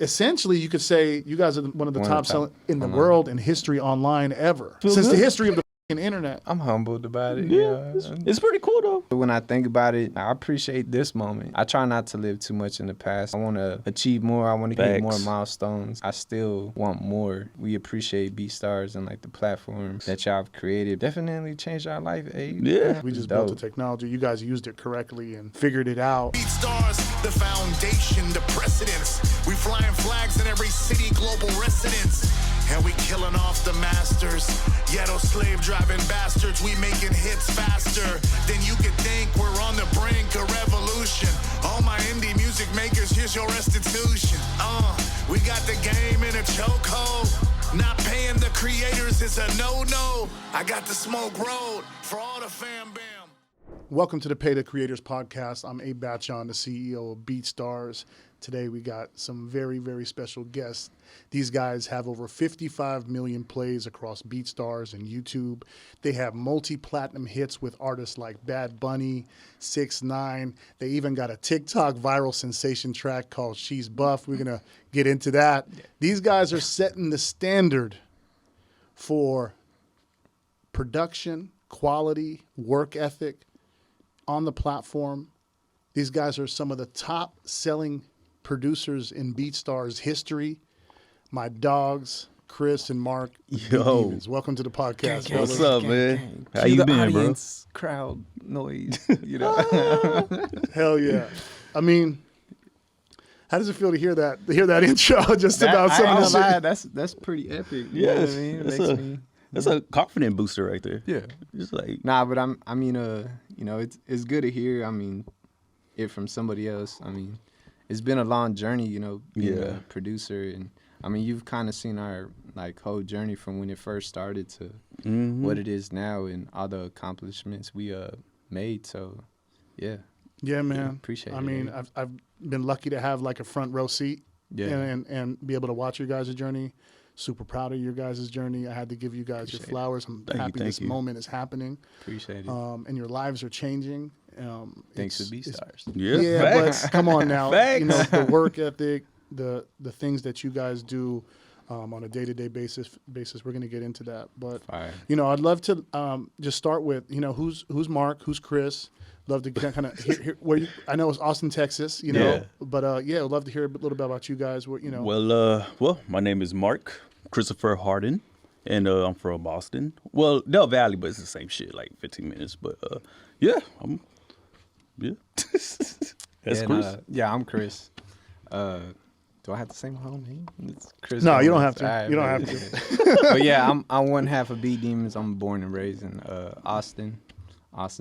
essentially, you could say you guys are one of the top selling in the world in history online ever. Since the history of the internet. I'm humbled about it. Yeah, it's pretty cool though. When I think about it, I appreciate this moment. I try not to live too much in the past. I want to achieve more. I want to get more milestones. I still want more. We appreciate BEATSTARS and like the platform that y'all have created. Definitely changed our life, Abe. Yeah. We just built the technology. You guys used it correctly and figured it out. BEATSTARS, the foundation, the precedence. We flying flags in every city, global residence. And we killing off the masters. Ghetto slave driving bastards. We making hits faster than you could think. We're on the brink of revolution. All my indie music makers, here's your restitution. We got the game in a chokehold. Not paying the creators is a no-no. I got the smoke road for all the fam bam. Welcome to the Pay the Creators podcast. I'm Abe BeatSHon, the CEO of BEATSTARS. Today we got some very, very special guests. These guys have over 55 million plays across BEATSTARS and YouTube. They have multi-platinum hits with artists like Bad Bunny, 6ix9ine. They even got a TikTok viral sensation track called She's Buff. We're going to get into that. These guys are setting the standard for production, quality, work ethic on the platform. These guys are some of the top selling producers in BEATSTARS history. My dogs, Chris and Mark. Yo. Welcome to the podcast. Gang, what's up, man? How you been, bro? Crowd noise, you know. Hell yeah. I mean, how does it feel to hear that intro just about some of the shit? That's pretty epic. You Yeah, know what I mean? That's a confident booster right there. Yeah. Just like But you know, it's good to hear, it from somebody else. It's been a long journey, you know, being a producer, and you've kind of seen our whole journey from when it first started to what it is now and all the accomplishments we made. So, yeah. Yeah, man. Appreciate it. I mean, I've been lucky to have like a front row seat and be able to watch your guys' journey. Super proud of your guys' journey. I had to give you guys your flowers. I'm happy this moment is happening. Appreciate it. And your lives are changing. Thanks to BEATSTARS. Yeah, but come on now. You know, the work ethic, the things that you guys do on a day-to-day basis. We're going to get into that. But, you know, I'd love to just start with, you know, who's Mark, who's Chris. Love to kind of hear where you, I know it's Austin, Texas, you know, but I'd love to hear a little bit about you guys. What, you know. Well, my name is Mark Christopher Harden, and I'm from Boston. Well, Del Valley, but it's the same shit, like 15 minutes. But That's Chris. I'm Chris. Do I have to say my whole name? It's Chris. No, you don't have to. Right, you don't have to. But yeah, I'm one half of BeatDemons. I'm born and raised in Austin,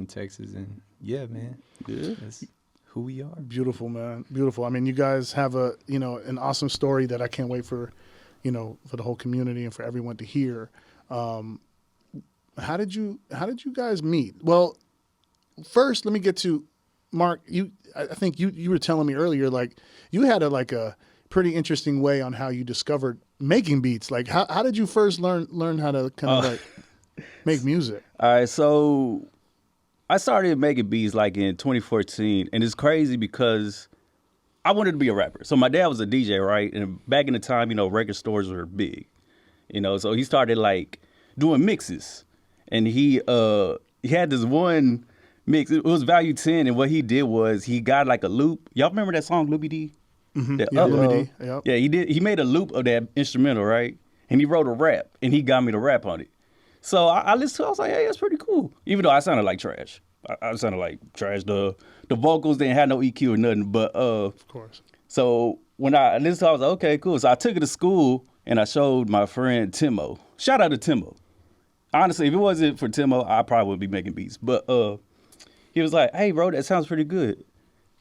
Texas, and yeah, man, that's who we are. Beautiful, man, beautiful. I mean, you guys have an awesome story that I can't wait for, for the whole community and for everyone to hear. How did you guys meet? Well, first, let me get to Mark. I think you were telling me earlier, like you had a pretty interesting way on how you discovered making beats. Like how did you first learn how to kind of make music? All right, so I started making beats like in 2014, and it's crazy because I wanted to be a rapper. So my dad was a DJ, right? And back in the time, record stores were big, so he started like doing mixes, and he had this one mix. It was Value 10, and what he did was he got like a loop. Y'all remember that song, Loopy D? Mm-hmm. Yeah, Loopy D. Yep. Yeah, he did. He made a loop of that instrumental, right? And he wrote a rap, and he got me to rap on it. So I listened to it. I was like, hey, that's pretty cool. Even though I sounded like trash. I sounded like trash. The vocals didn't have no EQ or nothing. But of course. So when I listened to it, I was like, okay, cool. So I took it to school, and I showed my friend Timo. Shout out to Timo. Honestly, if it wasn't for Timo, I probably wouldn't be making beats. But he was like, hey, bro, that sounds pretty good.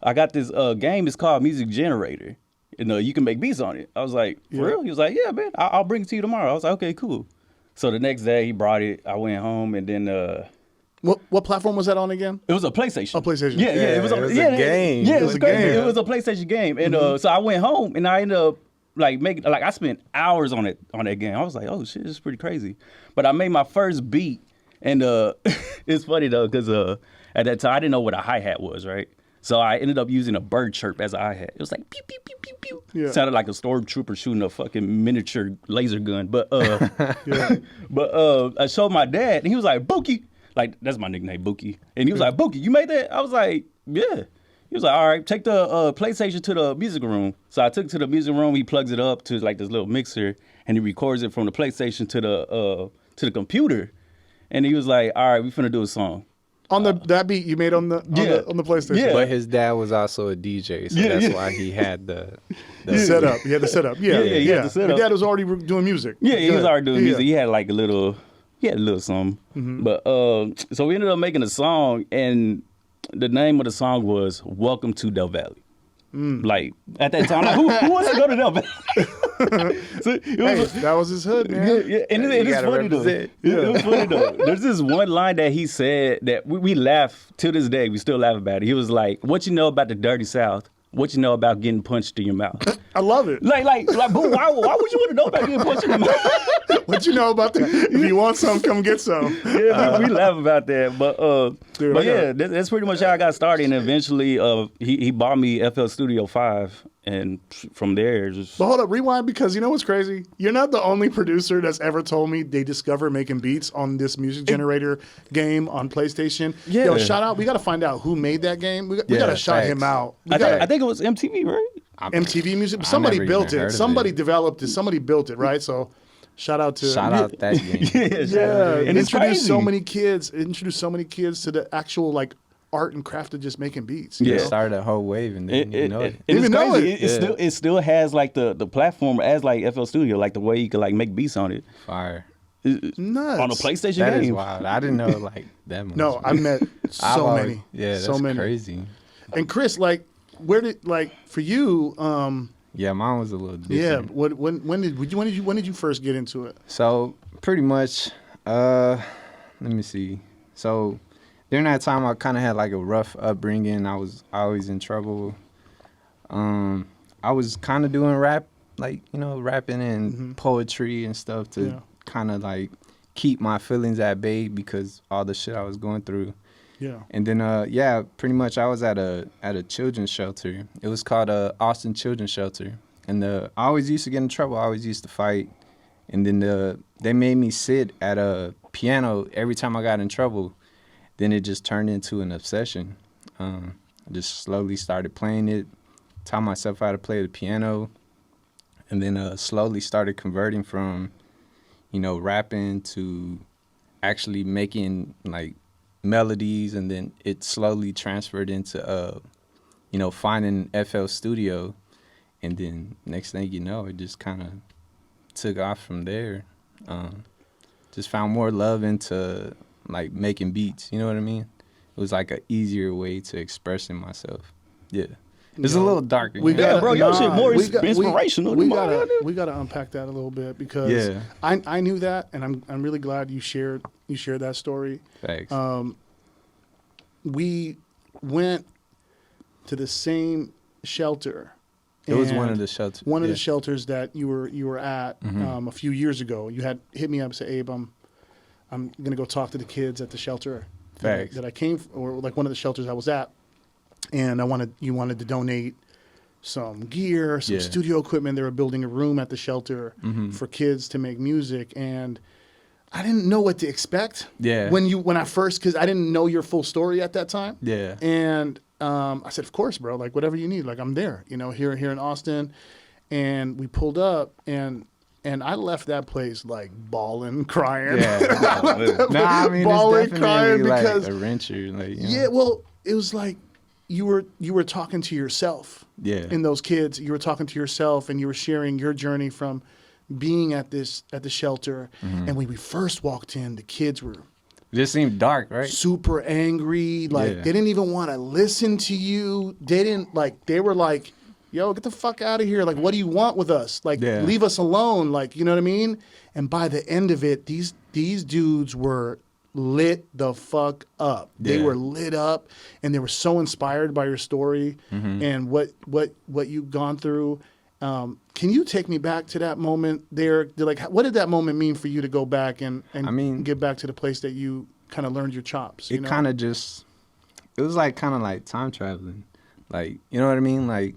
I got this game. It's called Music Generator. And you can make beats on it. I was like, for real? He was like, yeah, man, I'll bring it to you tomorrow. I was like, okay, cool. So the next day he brought it. I went home, and then what platform was that on again? It was a PlayStation. Oh, PlayStation. Yeah, it was a game. Yeah, it was crazy. It was a PlayStation game, and so I went home, and I ended up I spent hours on that game. I was like, oh shit, this is pretty crazy. But I made my first beat, and it's funny though, because at that time I didn't know what a hi-hat was, right? So I ended up using a bird chirp as a hi-hat. It was like pew pew pew pew pew. Yeah. Sounded like a stormtrooper shooting a fucking miniature laser gun. But I showed my dad and he was like, Bookie. Like, that's my nickname, Bookie. And he was like, Bookie, you made that? I was like, yeah. He was like, all right, take the PlayStation to the music room. So I took it to the music room. He plugs it up to like this little mixer and he records it from the PlayStation to the computer. And he was like, all right, we finna do a song. On that beat you made on the PlayStation. Yeah. But his dad was also a DJ, so that's why he had the setup. He had the setup. Yeah, he had the setup. Your dad was already doing music. Yeah, he was already doing Yeah. music. He had like a little something. But so we ended up making a song, and the name of the song was "Welcome to Del Valley." Like at that time, like, who wants to go to Del Valley? So it was, Hey, that was his hood, man. yeah, and it's gotta funny though. represent. It was funny though. There's this one line that he said that we laugh to this day. We still laugh about it. He was like, "What you know about the dirty South? What you know about getting punched in your mouth?" I love it. But why would you want to know about getting punched in the mouth? What you know about that? If you want some, come get some. Yeah, we laugh about that, but Dude, but I got yeah, it. that's pretty much how I got started. And eventually, he bought me FL Studio 5, and from there, just But hold up, rewind, because you know what's crazy? You're not the only producer that's ever told me they discovered making beats on this music generator game on PlayStation. Yeah. Yo, shout out. We got to find out who made that game. We got to shout facts. him out. I think it was MTV, right? MTV Music. Somebody never built even heard it. of Somebody it. developed it. Somebody built it, right? So shout out to that game. Yeah, and it's introduced so crazy. many kids. Introduced so many kids to the actual like art and craft of just making beats. you Yeah. know? Started a whole wave and didn't even know it. And it's Didn't know crazy. it. It still has like the platform as like FL Studio, like the way you could like make beats on it. Fire. Nuts. On a PlayStation That is game. wild. I didn't know like that much. No, I met I've so always- many. Yeah, that's so many. crazy. And Chris, like, where did like for you? Yeah, mine was a little Yeah. different. When did you first get into it? So pretty much, let me see. So during that time, I kind of had like a rough upbringing. I was always in trouble. I was kind of doing rap, like rapping and poetry and stuff to kind of like keep my feelings at bay because all the shit I was going through. Yeah. And then pretty much I was at a children's shelter. It was called Austin Children's Shelter. And I always used to get in trouble. I always used to fight. And then they made me sit at a piano every time I got in trouble. Then it just turned into an obsession. I just slowly started playing it, taught myself how to play the piano, and then slowly started converting from, rapping to actually making like melodies, and then it slowly transferred into finding FL Studio, and then next thing you know, it just kind of took off from there. Just found more love into like making beats, you know what I mean? It was like an easier way to expressing myself. Yeah. It's a little darker. We you know? gotta- bro, your shit more we got- inspirational We than mine. gotta unpack that a little bit because Yeah. I knew that, and I'm really glad you shared that story. Thanks. We went to the same shelter. It was and one of the shelters. One of yeah. the shelters that you were at a few years ago. You had hit me up and said, Abe, I'm gonna go talk to the kids at the shelter Facts. that I came or like one of the shelters I was at, and you wanted to donate some gear, some Yeah. studio equipment. They were building a room at the shelter for kids to make music, and I didn't know what to expect. Yeah. When I first, because I didn't know your full story at that time. Yeah. And I said, of course, bro. Like whatever you need. Like I'm there. Here in Austin, and we pulled up, and I left that place like bawling, crying. Yeah. Nah, I mean, Bawling, it's crying definitely like because- a wrencher. Like, Yeah, well, it was like you were talking to yourself. Yeah. In those kids, you were talking to yourself, and you were sharing your journey from being at the shelter. And when we first walked in, the kids were It just seemed dark, right? super angry. Like Yeah. they didn't even want to listen to you. They were like, yo, get the fuck out of here. Like, what do you want with us? Like, Yeah. leave us alone. Like, you know what I mean? And by the end of it, these dudes were lit the fuck up. They Yeah. were lit up, and they were so inspired by your story and what you've gone through. Can you take me back to that moment there? Like, what did that moment mean for you to go back and I mean, get back to the place that you kind of learned your chops? It kind of just, it was like kind of like time traveling. Like, you know what I mean? Like,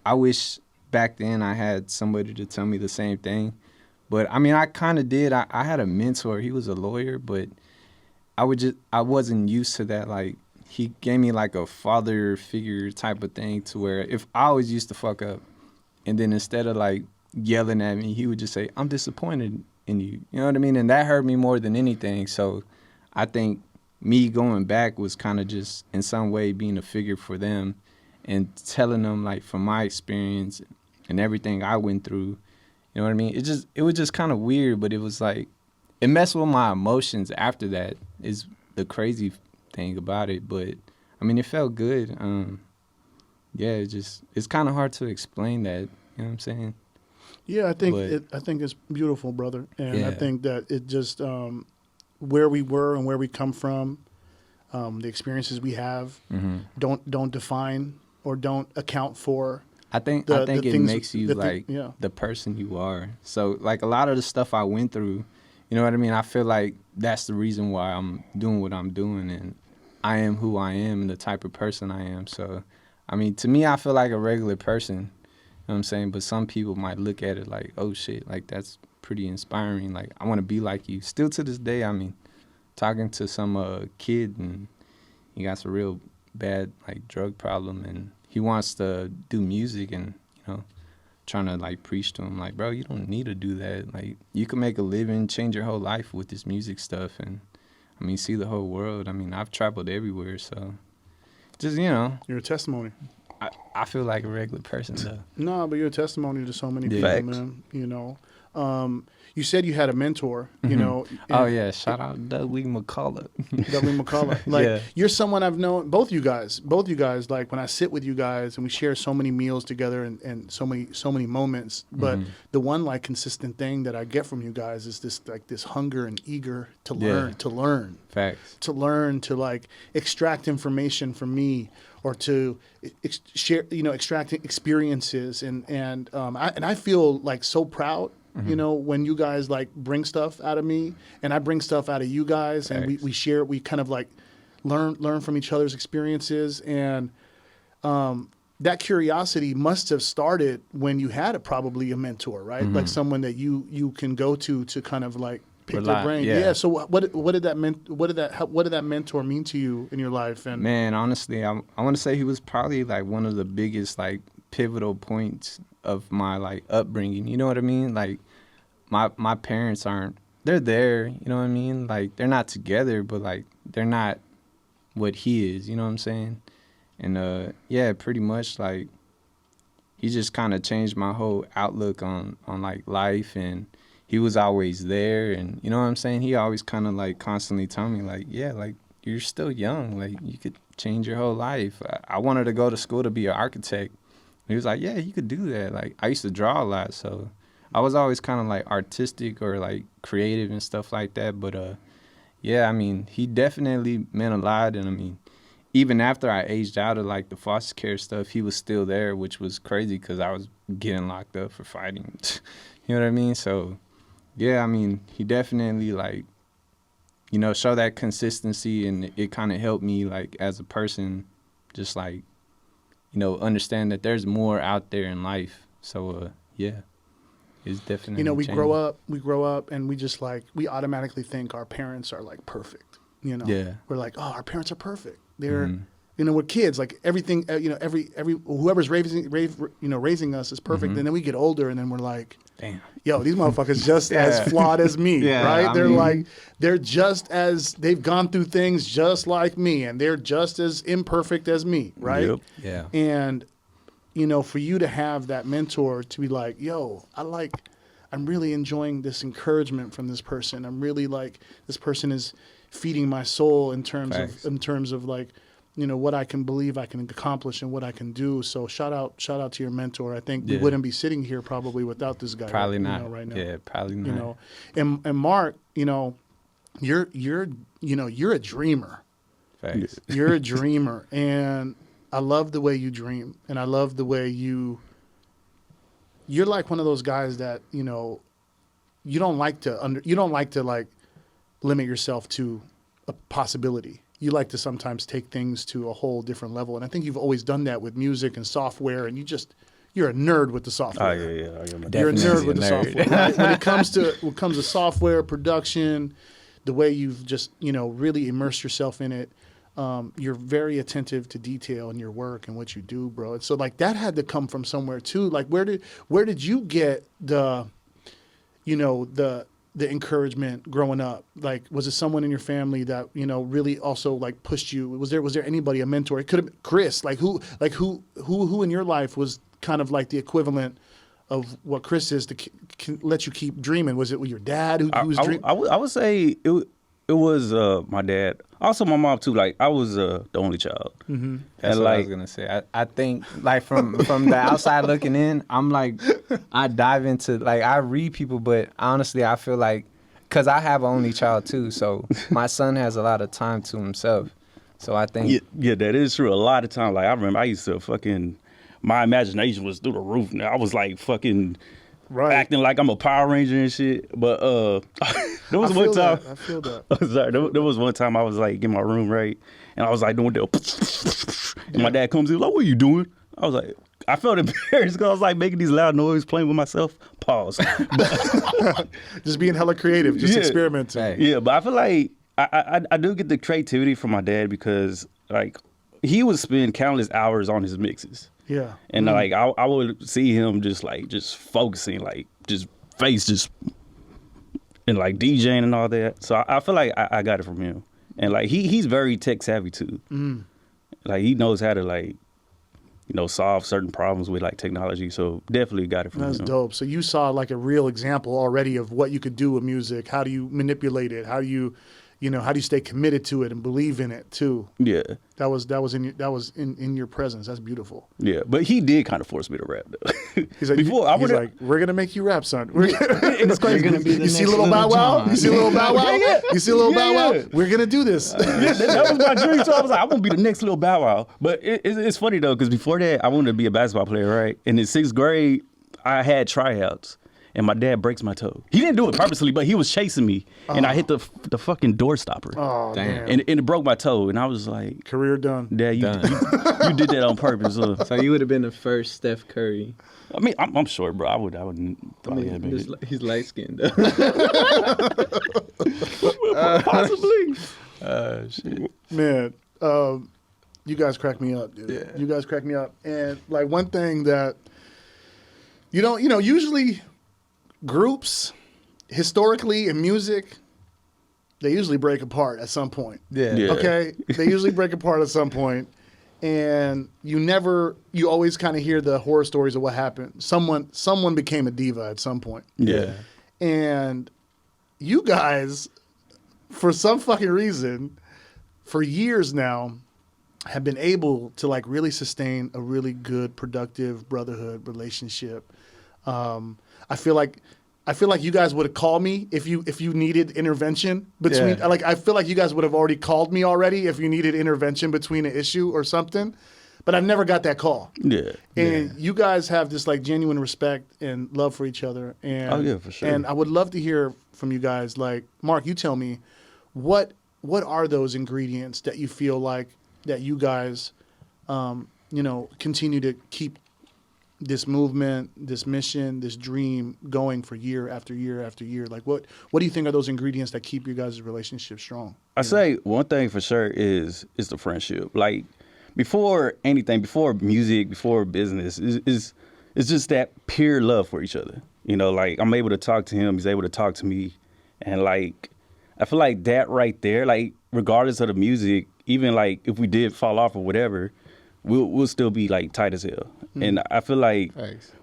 I wish back then I had somebody to tell me the same thing. But I mean, I kind of did. I had a mentor. He was a lawyer, but I wasn't used to that. Like, he gave me like a father figure type of thing to where if I always used to fuck up, and then instead of like yelling at me, he would just say, "I'm disappointed in you." You know what I mean? And that hurt me more than anything. So I think me going back was kind of just in some way being a figure for them and telling them like from my experience and everything I went through. You know what I mean? It was just kind of weird, but it was like, it messed with my emotions after that is the crazy thing about it. But I mean, it felt good. Yeah, it's kind of hard to explain that. You know what I'm saying? Yeah, I think But- I think it's beautiful, brother, and I Yeah. think that it just where we were and where we come from, the experiences we have, don't define or don't account for. I think The it things- makes you the thing- like yeah. the person you are. So like a lot of the stuff I went through, you know what I mean? I feel like that's the reason why I'm doing what I'm doing, and I am who I am and the type of person I am. So, I mean, to me, I feel like a regular person. You know what I'm saying? But some people might look at it like, oh shit, like that's pretty inspiring. Like I want to be like you. Still to this day, I mean, talking to some kid and he got some real bad like drug problem and he wants to do music and, you know, trying to like preach to him like, bro, you don't need to do that. Like you can make a living, change your whole life with this music stuff and I mean, see the whole world. I mean, I've traveled everywhere, so just, you know, You're a testimony. I feel like a regular person though. No, but you're a testimony to so many Yeah. people, Facts. man. You know, you said you had a mentor. You know. Oh and- yeah, shout out Dudley McCullough. Dudley McCullough. Like Yeah. you're someone I've known. Both you guys. Like when I sit with you guys and we share so many meals together and so many moments. But the one like consistent thing that I get from you guys is this hunger and eager to learn, Facts. to learn, to like extract information from me or to share, extract experiences and I feel like so proud. You know, when you guys like bring stuff out of me and I bring stuff out of you guys and Thanks. we share, we kind of like learn from each other's experiences. And that curiosity must have started when you had probably a mentor, right? Like someone that you can go to kind of like pick their Rely, brain. yeah. So what did that mentor mean to you in your life? And Man, honestly, I want to say he was probably like one of the biggest like pivotal points of my like upbringing. You know what I mean? Like my parents they're there, you know what I mean? Like they're not together, but like they're not what he is, you know what I'm saying? And yeah, pretty much like he just kind of changed my whole outlook on like life, and he was always there, and you know what I'm saying? He always kind of like constantly told me like, yeah, like you're still young, like you could change your whole life. I wanted to go to school to be an architect. He was like, yeah, you could do that. Like I used to draw a lot, so I was always kind of like artistic or like creative and stuff like that. But yeah, I mean, he definitely meant a lot. And I mean, even after I aged out of like the foster care stuff, he was still there, which was crazy because I was getting locked up for fighting. You know what I mean? So yeah, I mean, he definitely like, you know, show that consistency, and it kind of helped me like as a person, just like, you know, understand that there's more out there in life. So yeah, it's definitely we changed. grow up and we just like, we automatically think our parents are like perfect, you know? Yeah. We're like, oh, our parents are perfect. They're, we're kids, like everything, every, whoever's raising us is perfect. And then we get older and then we're like, Damn. yo, these motherfuckers just as flawed as me, Yeah, right? I They're mean- like, they've gone through things just like me and they're just as imperfect as me, right? Yep. Yeah. And, for you to have that mentor to be like, yo, I'm really enjoying this encouragement from this person. I'm really like, this person is feeding my soul in terms Facts. of like, what I can believe I can accomplish and what I can do. So shout out to your mentor. I think we Yeah. wouldn't be sitting here probably without this guy. Probably not. Right now. Yeah, probably not. And Mark, you're a dreamer. Facts. You're a dreamer, and I love the way you dream, and I love the way you're like one of those guys that, you don't like to like limit yourself to a possibility. you like to sometimes take things to a whole different level, and I think you've always done that with music and software, and you're a nerd with the software. Oh yeah, I am. You're a nerd with the nerd. software. Right? When it comes to software production, the way you've just really immersed yourself in it, you're very attentive to detail in your work and what you do, bro. And so like that had to come from somewhere too. Like where did you get the encouragement growing up? Like, was it someone in your family that really also like pushed you? Was there anybody, a mentor? It could have been Chris. Who in your life was kind of like the equivalent of what Chris is to let you keep dreaming? Was it your dad who was dreaming? I would say it was my dad. Also my mom too. Like I was the only child. Mm-hmm. That's what I was gonna say. I think like from the outside looking in, I'm like I dive into like I read people, but honestly I feel like because I have an only child too, so my son has a lot of time to himself. So I think yeah, that is true. A lot of times, like I remember I used to my imagination was through the roof. Now I was like fucking. Right. Acting like I'm a Power Ranger and shit. But there was one time. I feel that. Sorry, there was one time I was like in my room, right? And I was like doing that. And my dad comes in, like, what are you doing? I was like, I felt embarrassed because I was like making these loud noises, playing with myself. Pause. Just being hella creative, just experimenting. Right. Yeah, but I feel like I do get the creativity from my dad because like he would spend countless hours on his mixes. Yeah. And like I would see him just focusing, like just and like DJing and all that. So I feel like I got it from him. And like he's very tech savvy too. Like he knows how to like solve certain problems with like technology. So definitely got it from him. That's dope. So you saw like a real example already of what you could do with music. How do you manipulate it? How do you how do you stay committed to it and believe in it too? Yeah. That was in your presence. That's beautiful. Yeah, but he did kind of force me to rap though. He's like, we're gonna make you rap, son. it's gonna be you see little Bow Wow? You see little Bow Wow? You see little Bow Wow? We're gonna do this. That was my dream. So I was like, I want to be the next little Bow Wow. But it's funny though, because before that, I wanted to be a basketball player, right? And in 6th grade, I had tryouts. And my dad breaks my toe. He didn't do it purposely, but he was chasing me, and I hit the fucking door stopper. Oh, damn. And it broke my toe, and I was like, career done. Dad, you did that on purpose. So you would have been the first Steph Curry. I mean, I'm short, bro. I wouldn't probably have been. He's light skinned though. Possibly. Shit. Man, you guys crack me up, dude. Yeah. You guys crack me up. And like one thing that usually groups historically in music, they usually break apart at some point. Yeah. Okay? They usually break apart at some point. And you always kind of hear the horror stories of what happened. Someone became a diva at some point. Yeah. And you guys, for some fucking reason, for years now, have been able to like really sustain a really good, productive brotherhood relationship. I feel like you guys would have called me if you needed intervention between. Like I feel like you guys would have already called me already if you needed intervention between an issue or something. But I never got that call. Yeah. And you guys have this like genuine respect and love for each other. And oh yeah, for sure. And I would love to hear from you guys. Like Mark, you tell me what are those ingredients that you feel like that you guys continue to keep this movement, this mission, this dream going for year after year after year? Like what do you think are those ingredients that keep your guys' relationship strong? I say one thing for sure is the friendship. Like before anything, before music, before business, is just that pure love for each other. Like I'm able to talk to him, he's able to talk to me. And like I feel like that right there, like regardless of the music, even like if we did fall off or whatever, we'll still be like tight as hell. And I feel like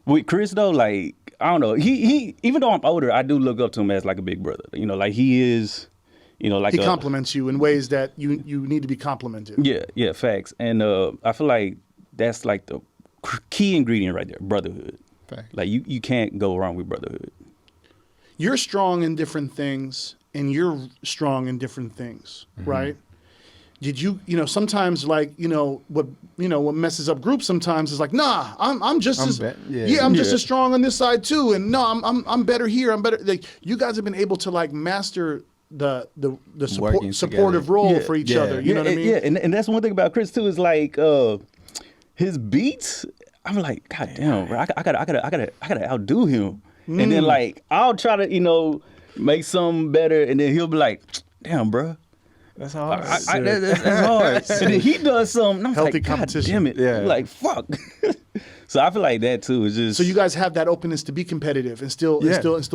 with Chris though, like I don't know, he even though I'm older, I do look up to him as like a big brother. Like he is, like he compliments you in ways that you need to be complimented. Yeah, facts. And I feel like that's like the key ingredient right there, brotherhood. Facts. Like you can't go wrong with brotherhood. You're strong in different things, and you're strong in different things, right? Did you sometimes like what messes up groups sometimes is like, nah, I'm just as strong on this side too, and no, I'm better here, I'm better. Like you guys have been able to like master Working supportive together. role for each other. You know what I mean? Yeah, and that's one thing about Chris too is like his beats. I'm like, God damn, bro, I gotta outdo him. And then like I'll try to make something better, and then he'll be like, damn, bro. That's hard. That's hard. And then he does something. And I'm Healthy like, God competition. damn it. Yeah. Like, fuck. So I feel like that too is just. So you guys have that openness to be competitive and still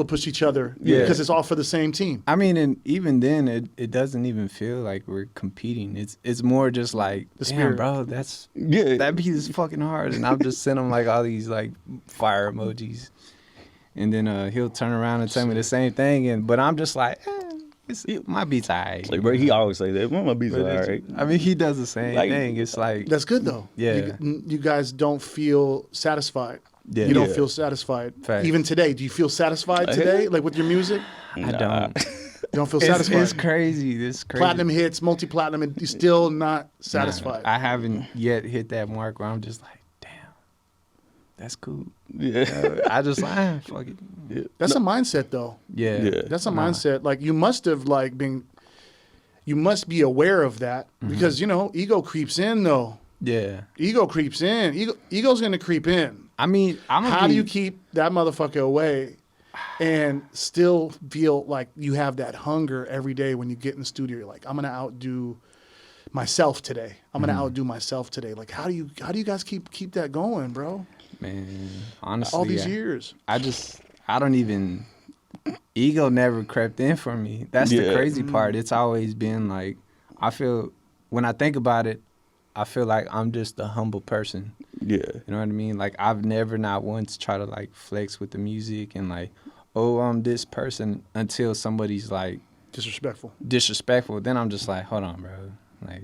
push each other because it's all for the same team. I mean, and even then, it doesn't even feel like we're competing. It's more just like, The damn, spirit. bro, that beat is fucking hard, and I'll just send him like all these like fire emojis, and then he'll turn around and tell me the same thing, but I'm just like, my beat's alright. Like, bro, he always say that. My beats are alright. I mean, he does the same thing. It's like That's good though. Yeah. You guys don't feel satisfied. Yeah. You don't Yeah. feel satisfied. Facts. Even today, do you feel satisfied today? Like with your music? I don't. You don't feel satisfied. It's crazy. It's crazy. Platinum hits, multi-platinum, and you're still not satisfied. I haven't yet hit that mark where I'm just like, damn, that's cool. Yeah. I just like, fuck it. That's a mindset though. Yeah. That's a mindset. Like you must have you must be aware of that because ego creeps in though. Yeah. Ego creeps in. Ego's gonna creep in. I mean, How do you keep that motherfucker away and still feel like you have that hunger every day when you get in the studio? You're like, I'm gonna outdo myself today. I'm gonna outdo myself today. Like, how do you guys keep that going, bro? Man, honestly, All these years. I don't even, ego never crept in for me. That's the crazy part. It's always been like, I feel, when I think about it, I feel like I'm just a humble person. Yeah. You know what I mean? Like, I've never not once tried to like flex with the music and like, oh, I'm this person until somebody's like disrespectful. Then I'm just like, hold on, bro. Like,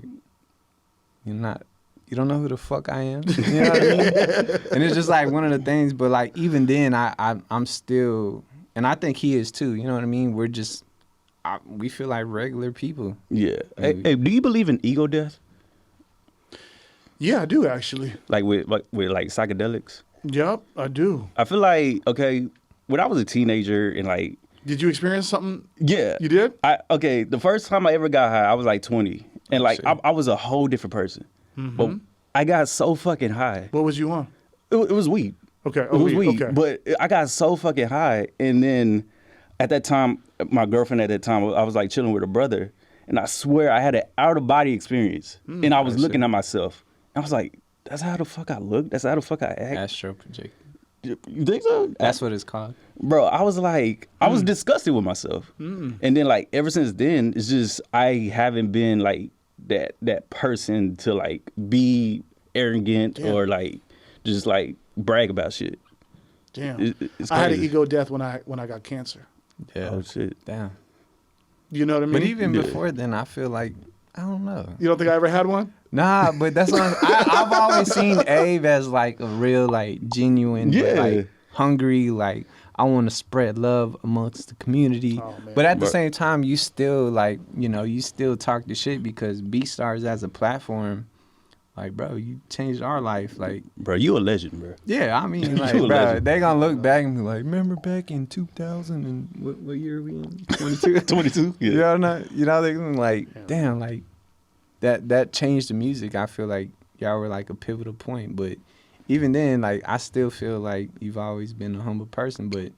you don't know who the fuck I am. You know what I mean? And it's just like one of the things, but like even then I'm still, and I think he is too, you know what I mean? We're just, we feel like regular people. Yeah. Hey, do you believe in ego death? Yeah, I do actually. Like with psychedelics? Yep, I do. I feel like, okay, when I was a teenager and like. Did you experience something? Yeah. You did? The first time I ever got high, I was like 20. And like, I was a whole different person. But I got so fucking high. What was you on? It was weed. Okay. It was weed. Okay. But I got so fucking high. And then at that time, my girlfriend at that time, I was like chilling with her brother. And I swear I had an out of body experience. And I was looking at myself. I was like, that's how the fuck I look? That's how the fuck I act? Astro project. You think so? That's what it's called. Bro, I was like, I was disgusted with myself. And then like ever since then, it's just I haven't been like that person to like be arrogant or like just like brag about shit. Damn. It's I had an crazy. ego death when I got cancer. Yeah. Oh shit. Damn. You know what I mean? But even before then, I feel like, I don't know. You don't think I ever had one? Nah, but that's what I've always seen Abe as like a real, like genuine, but, like hungry, like I want to spread love amongst the community. Oh, man. But at the same time, you still like, you still talk the shit because BeatStars as a platform, like, bro, you changed our life. Like, Bro, you a legend, bro. yeah, I mean, like, You a bro, legend. they gonna look back and be like, remember back in 2000 and what year are we in? 22? 22? Yeah. They gonna like, damn, like that changed the music. I feel like y'all were like a pivotal point, but even then, like I still feel like you've always been a humble person. But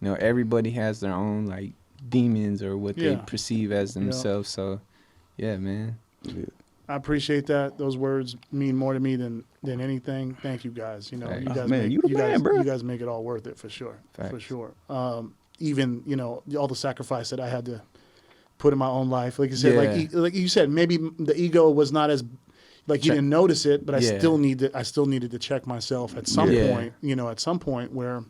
everybody has their own like demons or what they perceive as themselves. So, yeah, man. Yeah. I appreciate that. Those words mean more to me than anything. Thank you guys. You Thanks. guys, Oh, man, you the man, guys, bro. you guys make it all worth it for sure. For Thanks. sure. Even all the sacrifice that I had to put in my own life. Like you said, like you said, maybe the ego was not as like you didn't notice it, but I still needed to check myself at some point. At some point where.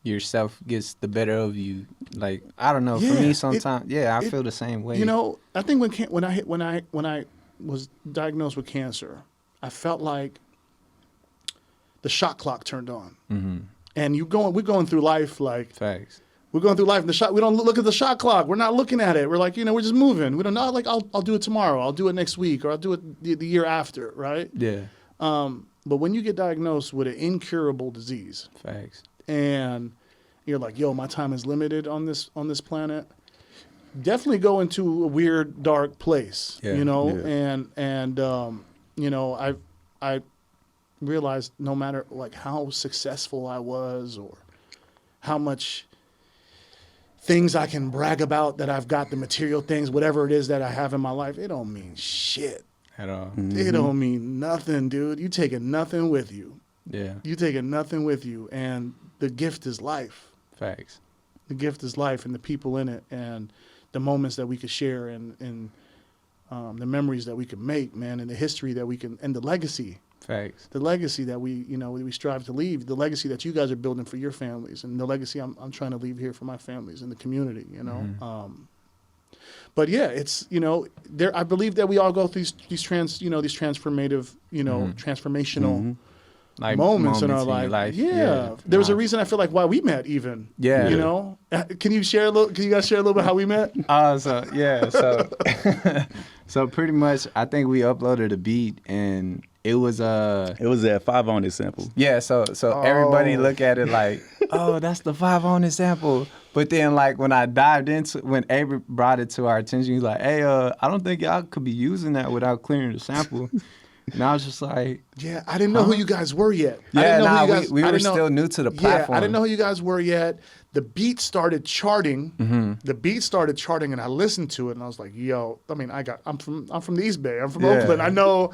Yourself gets the better of you. Like I don't know. For me, sometimes, I feel the same way. I think when I was diagnosed with cancer, I felt like the shot clock turned on. Mm-hmm. And we're going through life like Facts. we're going through life. We don't look at the shot clock. We're not looking at it. We're like, we're just moving. We don't know. Like I'll do it tomorrow. I'll do it next week, or I'll do it the year after. Right. Yeah. But when you get diagnosed with an incurable disease, Facts. and you're like, yo, my time is limited on this planet, definitely go into a weird, dark place, Yeah, you know, yeah. and you know, I realized no matter like how successful I was or how much things I can brag about that I've got, the material things, whatever it is that I have in my life, it don't mean shit. At all. It don't mean nothing, dude. You taking nothing with you. Yeah. You taking nothing with you, and the gift is life. Facts. The gift is life, and the people in it, and the moments that we could share, and the memories that we can make, man, and the history that we can, and the legacy. Facts. The legacy that we strive to leave, the legacy that you guys are building for your families, and the legacy I'm trying to leave here for my families and the community, you know. But yeah, it's, you know, there. I believe that we all go through these transformative, you know, transformational Like moments in our your life. Yeah. There was a reason I feel like why we met even. Yeah. You know? Can you guys share a little bit how we met? So yeah, so pretty much I think we uploaded a beat and it was that 5 on this sample. yeah, so everybody look at it like, oh, that's the 5 on this sample. But then like when I dived into when Abe brought it to our attention, he's like, hey, I don't think y'all could be using that without clearing the sample. And I was just like, Yeah, I didn't know who you guys were yet. I yeah, didn't know who you guys, we I were didn't know- still new to the Yeah, platform. I didn't know who you guys were yet. The beat started charting. The beat started charting, and I listened to it, and I was like, "Yo!" I mean, I'm from the East Bay. I'm from Yeah. Oakland. I know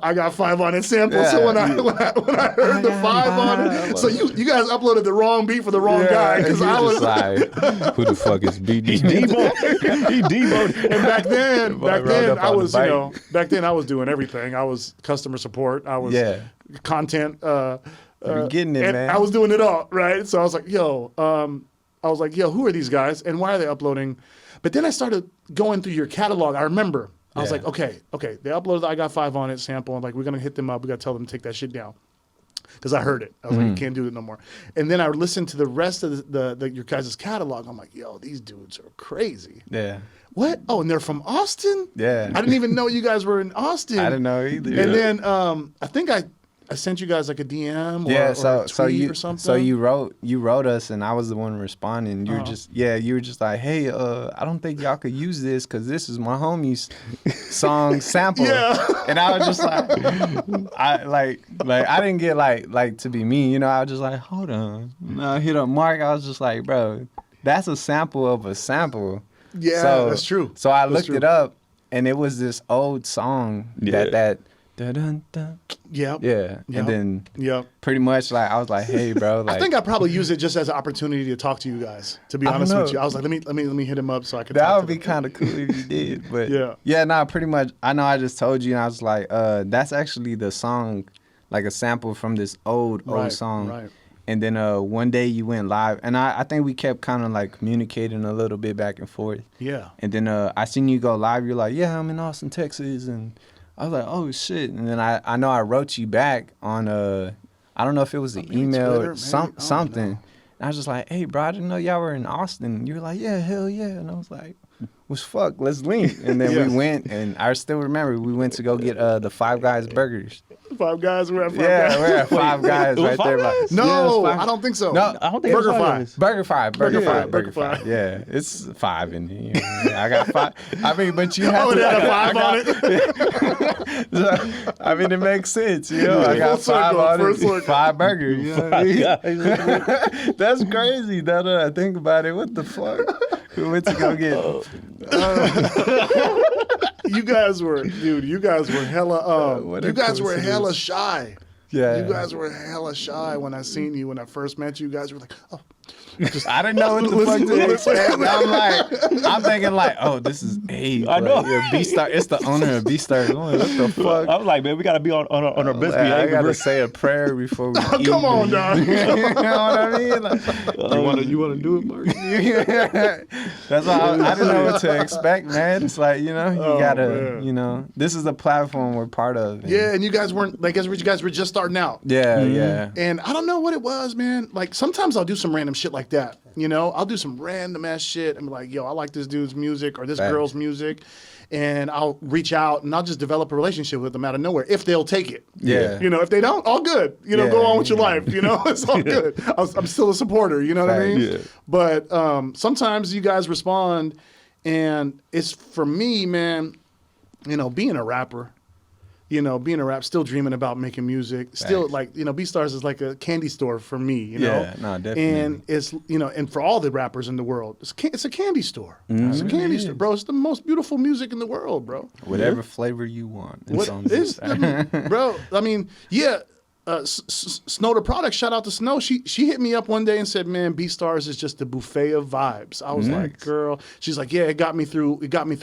I got 5 on it sample. So when I heard the 5 on it, so you guys uploaded the wrong beat for the wrong guy because I was. like, who the fuck is BD? He demoed. And back then, Boy rolled up I on the was, bike. back then I was doing everything. I was customer support. I was Yeah. content. You're getting it, and man. I was doing it all, right? So I was like, yo, who are these guys? And why are they uploading? But then I started going through your catalog. I remember. I was Yeah. like, okay. They uploaded the I Got 5 on it sample. And like, we're going to hit them up. We got to tell them to take that shit down. Because I heard it. I was like, you can't do it no more. And then I listened to the rest of your guys' catalog. I'm like, yo, these dudes are crazy. Yeah. What? Oh, and they're from Austin? Yeah. I didn't even know you guys were in Austin. I didn't know either. And then I think I sent you guys like a DM or, Yeah, or a tweet or something. So you wrote us, and I was the one responding. You were just like, hey, I don't think y'all could use this because this is my homie's song sample. Yeah. And I was just like, I didn't get like to be mean, you know. I was just like, hold on. And I hit up Mark. I was just like, bro, that's a sample of a sample. Yeah, So- that's true. So I That's looked true. it up, and it was this old song that. Dun, dun. Yep. Yeah, Yep. and then Yep. pretty much like I was like, hey, bro, like I think I probably used it just as an opportunity to talk to you guys. To be I don't honest with know. you, I was like, let me hit him up so I could. that talk would to be him. kind of cool if you did. But Yeah. nah, pretty much. I know I just told you, and I was like, that's actually the song, like a sample from this old Right, song. right. And then one day you went live, and I think we kept kind of like communicating a little bit back and forth. Yeah. And then I seen you go live. You're like, yeah, I'm in Austin, Texas, and I was like, oh shit. And then I know I wrote you back on I don't know if it was an Maybe email Twitter, or maybe. I don't something. know. And I was just like, hey, bro, I didn't know y'all were in Austin. And you were like, yeah, hell yeah. And I was like, well, fuck, let's link. And then Yeah. we went, and I still remember we went to go get the Five Guys burgers. 5 guys. We're at 5 Yeah, guys. we're at Five Guys it was right Five there. Guys? No, Yeah, it was Five- I don't think so. No, I don't think Burger it was Five. Burger Five. Yeah, Burger Five. Five. Yeah, it's 5 in here. Yeah, I got 5. I mean, but you have Oh, to. they had a I 5 on got- it. I mean, it makes sense, you know. I got Full 5 circle, on full it, circle. 5 burgers. You know what I mean? Yeah. That's crazy. Now that I think about it, what the fuck? We went to go get. You guys were hella. What a You guys were coincidence. hella shy. Yeah. You guys were hella shy when I seen you. When I first met you, you guys were like, oh. I didn't know what the fuck to expect. I'm thinking like, oh, this is Abe. I know. Like, yeah, BeatStar. It's the owner of BeatStars. What the fuck? I was like, man, we gotta be on our best Like, I behavior. gotta say a prayer before we eat. Come on, dog. You know what I mean? Like, You wanna do it, Mark? that's why I didn't know what to expect, man. It's like, you know, you Oh, gotta, man. you know, this is the platform we're part of. And Yeah, and you guys weren't like, you guys were just starting out. yeah, yeah. And I don't know what it was, man. Like sometimes I'll do some random shit like that. You know, I'll do some random ass shit and be like, yo, I like this dude's music or this Right. girl's music. And I'll reach out and I'll just develop a relationship with them out of nowhere if they'll take it. Yeah. You know, if they don't, all good. You know, Yeah, go on with your yeah. life. You know, it's all good. I'm still a supporter. You know what I Right. mean? Yeah. But sometimes you guys respond And it's for me, man, you know, being a rapper, still dreaming about making music, still like, you know, BEATSTARS is like a candy store for me, you know? Yeah, no, definitely. And it's, you know, and for all the rappers in the world, it's a candy store. It's a candy store, bro. It's the most beautiful music in the world, bro. Whatever flavor you want. What is, bro? I mean, yeah. Snow the product, shout out to Snow. She hit me up one day and said, "Man, BEATSTARS is just a buffet of vibes." I was like, "Girl," she's like, "Yeah, it got me through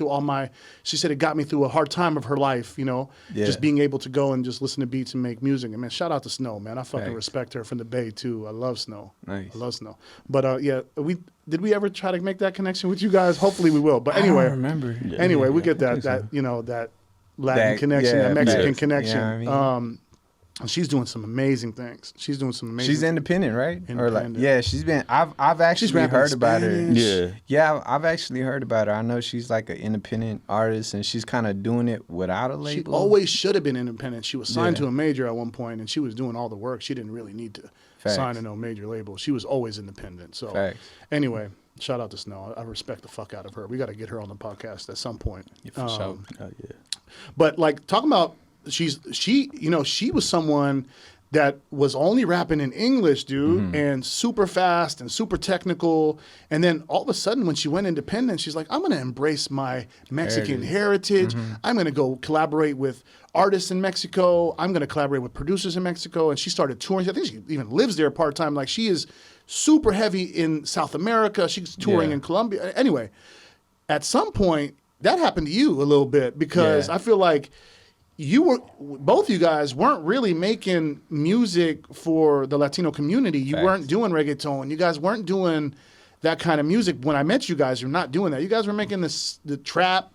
all my." She said it got me through a hard time of her life, you know, just being able to go and just listen to beats and make music. And man, shout out to Snow, man. I fucking respect her from the Bay too. I love Snow. Nice. I love Snow. But yeah, did we ever try to make that connection with you guys? Hopefully we will. But anyway, I don't remember. Anyway, we get that you know, that Latin connection, that Mexican connection. You know what I mean? She's doing some amazing things. She's independent, right? Independent. Or like, yeah, she's been. I've actually heard about her. Yeah, I've actually heard about her. I know she's like an independent artist, and she's kind of doing it without a label. She always should have been independent. She was signed to a major at one point, and she was doing all the work. She didn't really need to sign to no major label. She was always independent. So anyway, shout out to Snow. I respect the fuck out of her. We got to get her on the podcast at some point. Yeah, for sure. But like talking about. She was someone that was only rapping in English, dude, and super fast and super technical. And then all of a sudden, when she went independent, she's like, I'm going to embrace my Mexican heritage. I'm going to go collaborate with artists in Mexico. I'm going to collaborate with producers in Mexico. And she started touring. I think she even lives there part-time. Like, she is super heavy in South America. She's touring in Colombia. Anyway, at some point, that happened to you a little bit because I feel like both you guys weren't really making music for the Latino community. You weren't doing reggaeton. You guys weren't doing that kind of music. When I met you guys, you're not doing that. You guys were making the trap,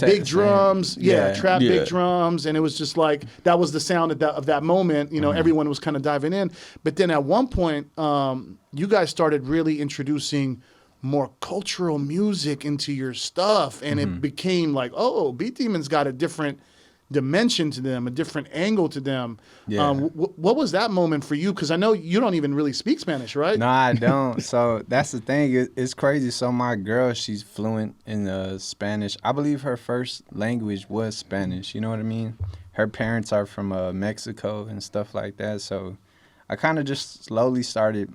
big drums. Trap, big drums. And it was just like, that was the sound of that moment. You know, everyone was kind of diving in. But then at one point, you guys started really introducing more cultural music into your stuff. And it became like, oh, BeatDemons got a different dimension to them, a different angle to them. What was that moment for you? Because I know you don't even really speak Spanish, right? No, I don't. So that's the thing. It's crazy. So my girl, she's fluent in Spanish. I believe her first language was Spanish. You know what I mean? Her parents are from Mexico and stuff like that. So I kind of just slowly started.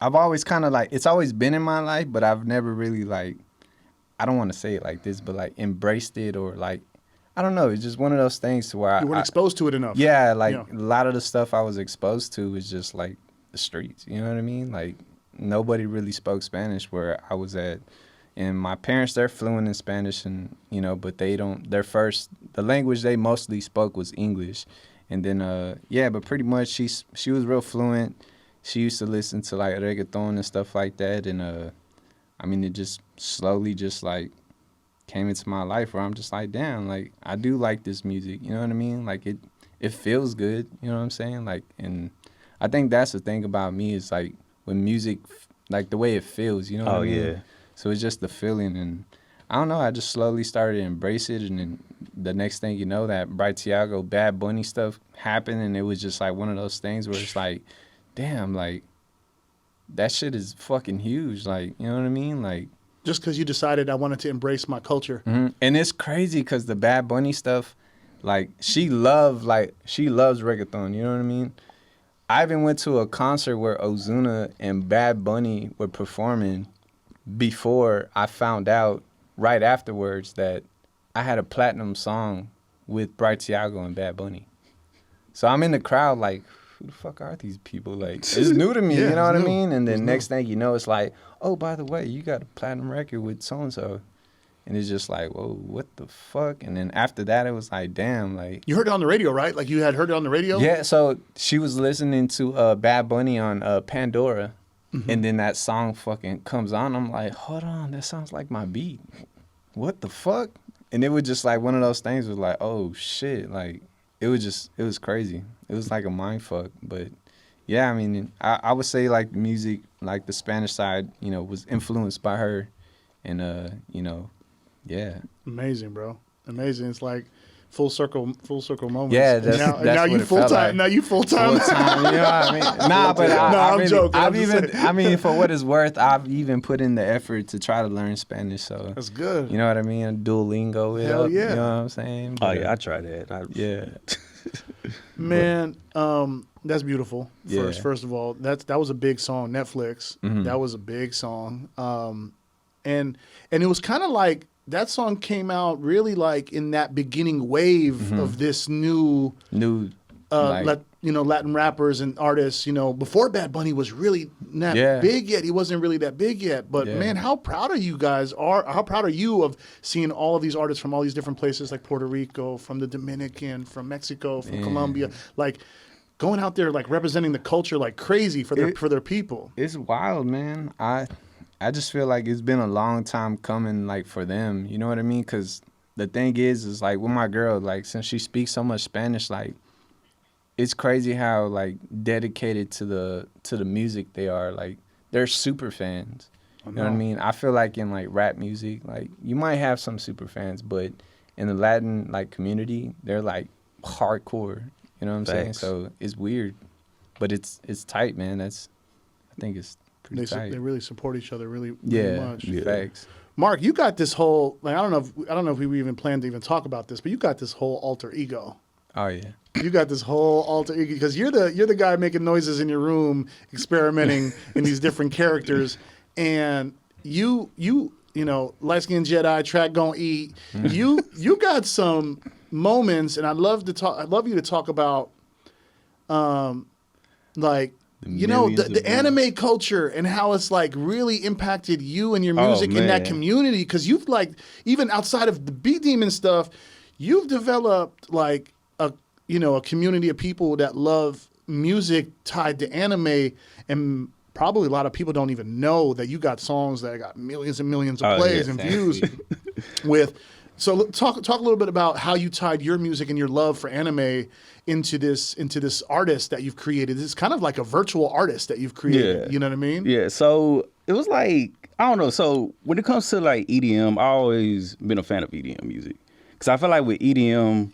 I've always kind of like, it's always been in my life, but I've never really like, I don't want to say it like this, but like embraced it or like, I don't know. It's just one of those things to where you weren't exposed to it enough. Yeah, like a lot of the stuff I was exposed to was just like the streets. You know what I mean? Like nobody really spoke Spanish where I was at. And my parents, they're fluent in Spanish and, you know, but they don't, the language they mostly spoke was English. And then, but pretty much she was real fluent. She used to listen to like reggaeton and stuff like that. And, I mean, it just slowly just like came into my life where I'm just like, damn, like I do like this music, you know what I mean? Like it feels good, you know what I'm saying? Like, and I think that's the thing about me is like when music, like the way it feels, you know what I mean? Yeah. So it's just the feeling, and I don't know, I just slowly started to embrace it, and then the next thing you know, that Bright Tiago, Bad Bunny stuff happened, and it was just like one of those things where it's like, damn, like that shit is fucking huge, like, you know what I mean? Like, just because you decided I wanted to embrace my culture. And it's crazy because the Bad Bunny stuff, like she loves reggaeton, you know what I mean? I even went to a concert where Ozuna and Bad Bunny were performing before I found out right afterwards that I had a platinum song with Bright Tiago and Bad Bunny. So I'm in the crowd like, who the fuck are these people? Like, it's new to me, you know what I mean? And then next thing you know, it's like, oh, by the way, you got a platinum record with so-and-so. And it's just like, whoa, what the fuck? And then after that, it was like, damn, like. You heard it on the radio, right? Like you had heard it on the radio? Yeah, so she was listening to Bad Bunny on Pandora. And then that song fucking comes on. I'm like, hold on, that sounds like my beat. What the fuck? And it was just like one of those things was like, oh, shit, like. It was crazy. It was like a mind fuck. But yeah, I mean, I would say like the music, like the Spanish side, you know, was influenced by her. And, you know, yeah. Amazing, bro. Amazing. It's like, full circle moments. Yeah, And that's now what you it full felt time. like. Now you full time. Full time, you know what I mean? Nah, but I'm joking. I'm just saying. I mean, for what it's worth, I've even put in the effort to try to learn Spanish. So That's good. you know what I mean? Duolingo it Hell up, yeah. you know what I'm saying? Oh But, yeah, I tried that. yeah. Man, that's beautiful. Yeah. First of all, that was a big song. Netflix. Mm-hmm. That was a big song. And it was kind of like that song came out really like in that beginning wave Mm-hmm. of this new like, Latin rappers and artists, before Bad Bunny was really not Yeah. big yet. He wasn't really that big yet. But Yeah. man, how proud of you guys are? How proud are you of seeing all of these artists from all these different places, like Puerto Rico, from the Dominican, from Mexico, from Colombia, like going out there, like representing the culture like crazy for their people. it's wild, man. I just feel like it's been a long time coming, like, for them. You know what I mean? Because the thing is like, with my girl, like, since she speaks so much Spanish, like, it's crazy how, like, dedicated to the music they are. Like, they're super fans. You know what I mean? I feel like in, like, rap music, like, you might have some super fans, but in the Latin, like, community, they're, like, hardcore. You know what I'm saying? So it's weird, but it's tight, man. I think it's pretty tight. They really support each other really much. Yeah, facts. Mark, you got this whole like I don't know if we even planned to even talk about this, but you got this whole alter ego. Oh yeah. You got this whole alter ego because you're the guy making noises in your room, experimenting in these different characters, and you light skinned Jedi track gon' eat. You got some moments, and I'd love you to talk about, like. The anime culture and how it's like really impacted you and your music in that community. Because you've like, even outside of the BeatDemons stuff, you've developed like a community of people that love music tied to anime. And probably a lot of people don't even know that you got songs that got millions and millions of plays and views with. So talk a little bit about how you tied your music and your love for anime into this artist that you've created. It's kind of like a virtual artist that you've created. Yeah. You know what I mean? Yeah. So it was like, I don't know. So when it comes to like EDM, I always been a fan of EDM music because I feel like with EDM,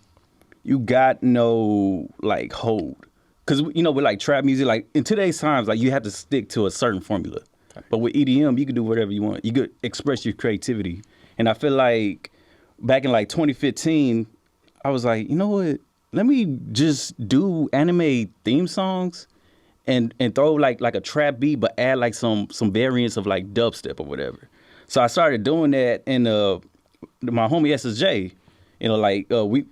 you got no like hold. Because with like trap music, like in today's times, like you have to stick to a certain formula. But with EDM, you can do whatever you want. You could express your creativity, and I feel like back in like 2015, I was like, you know what? Let me just do anime theme songs and throw like a trap beat, but add like some variants of like dubstep or whatever. So I started doing that, and my homie SSJ,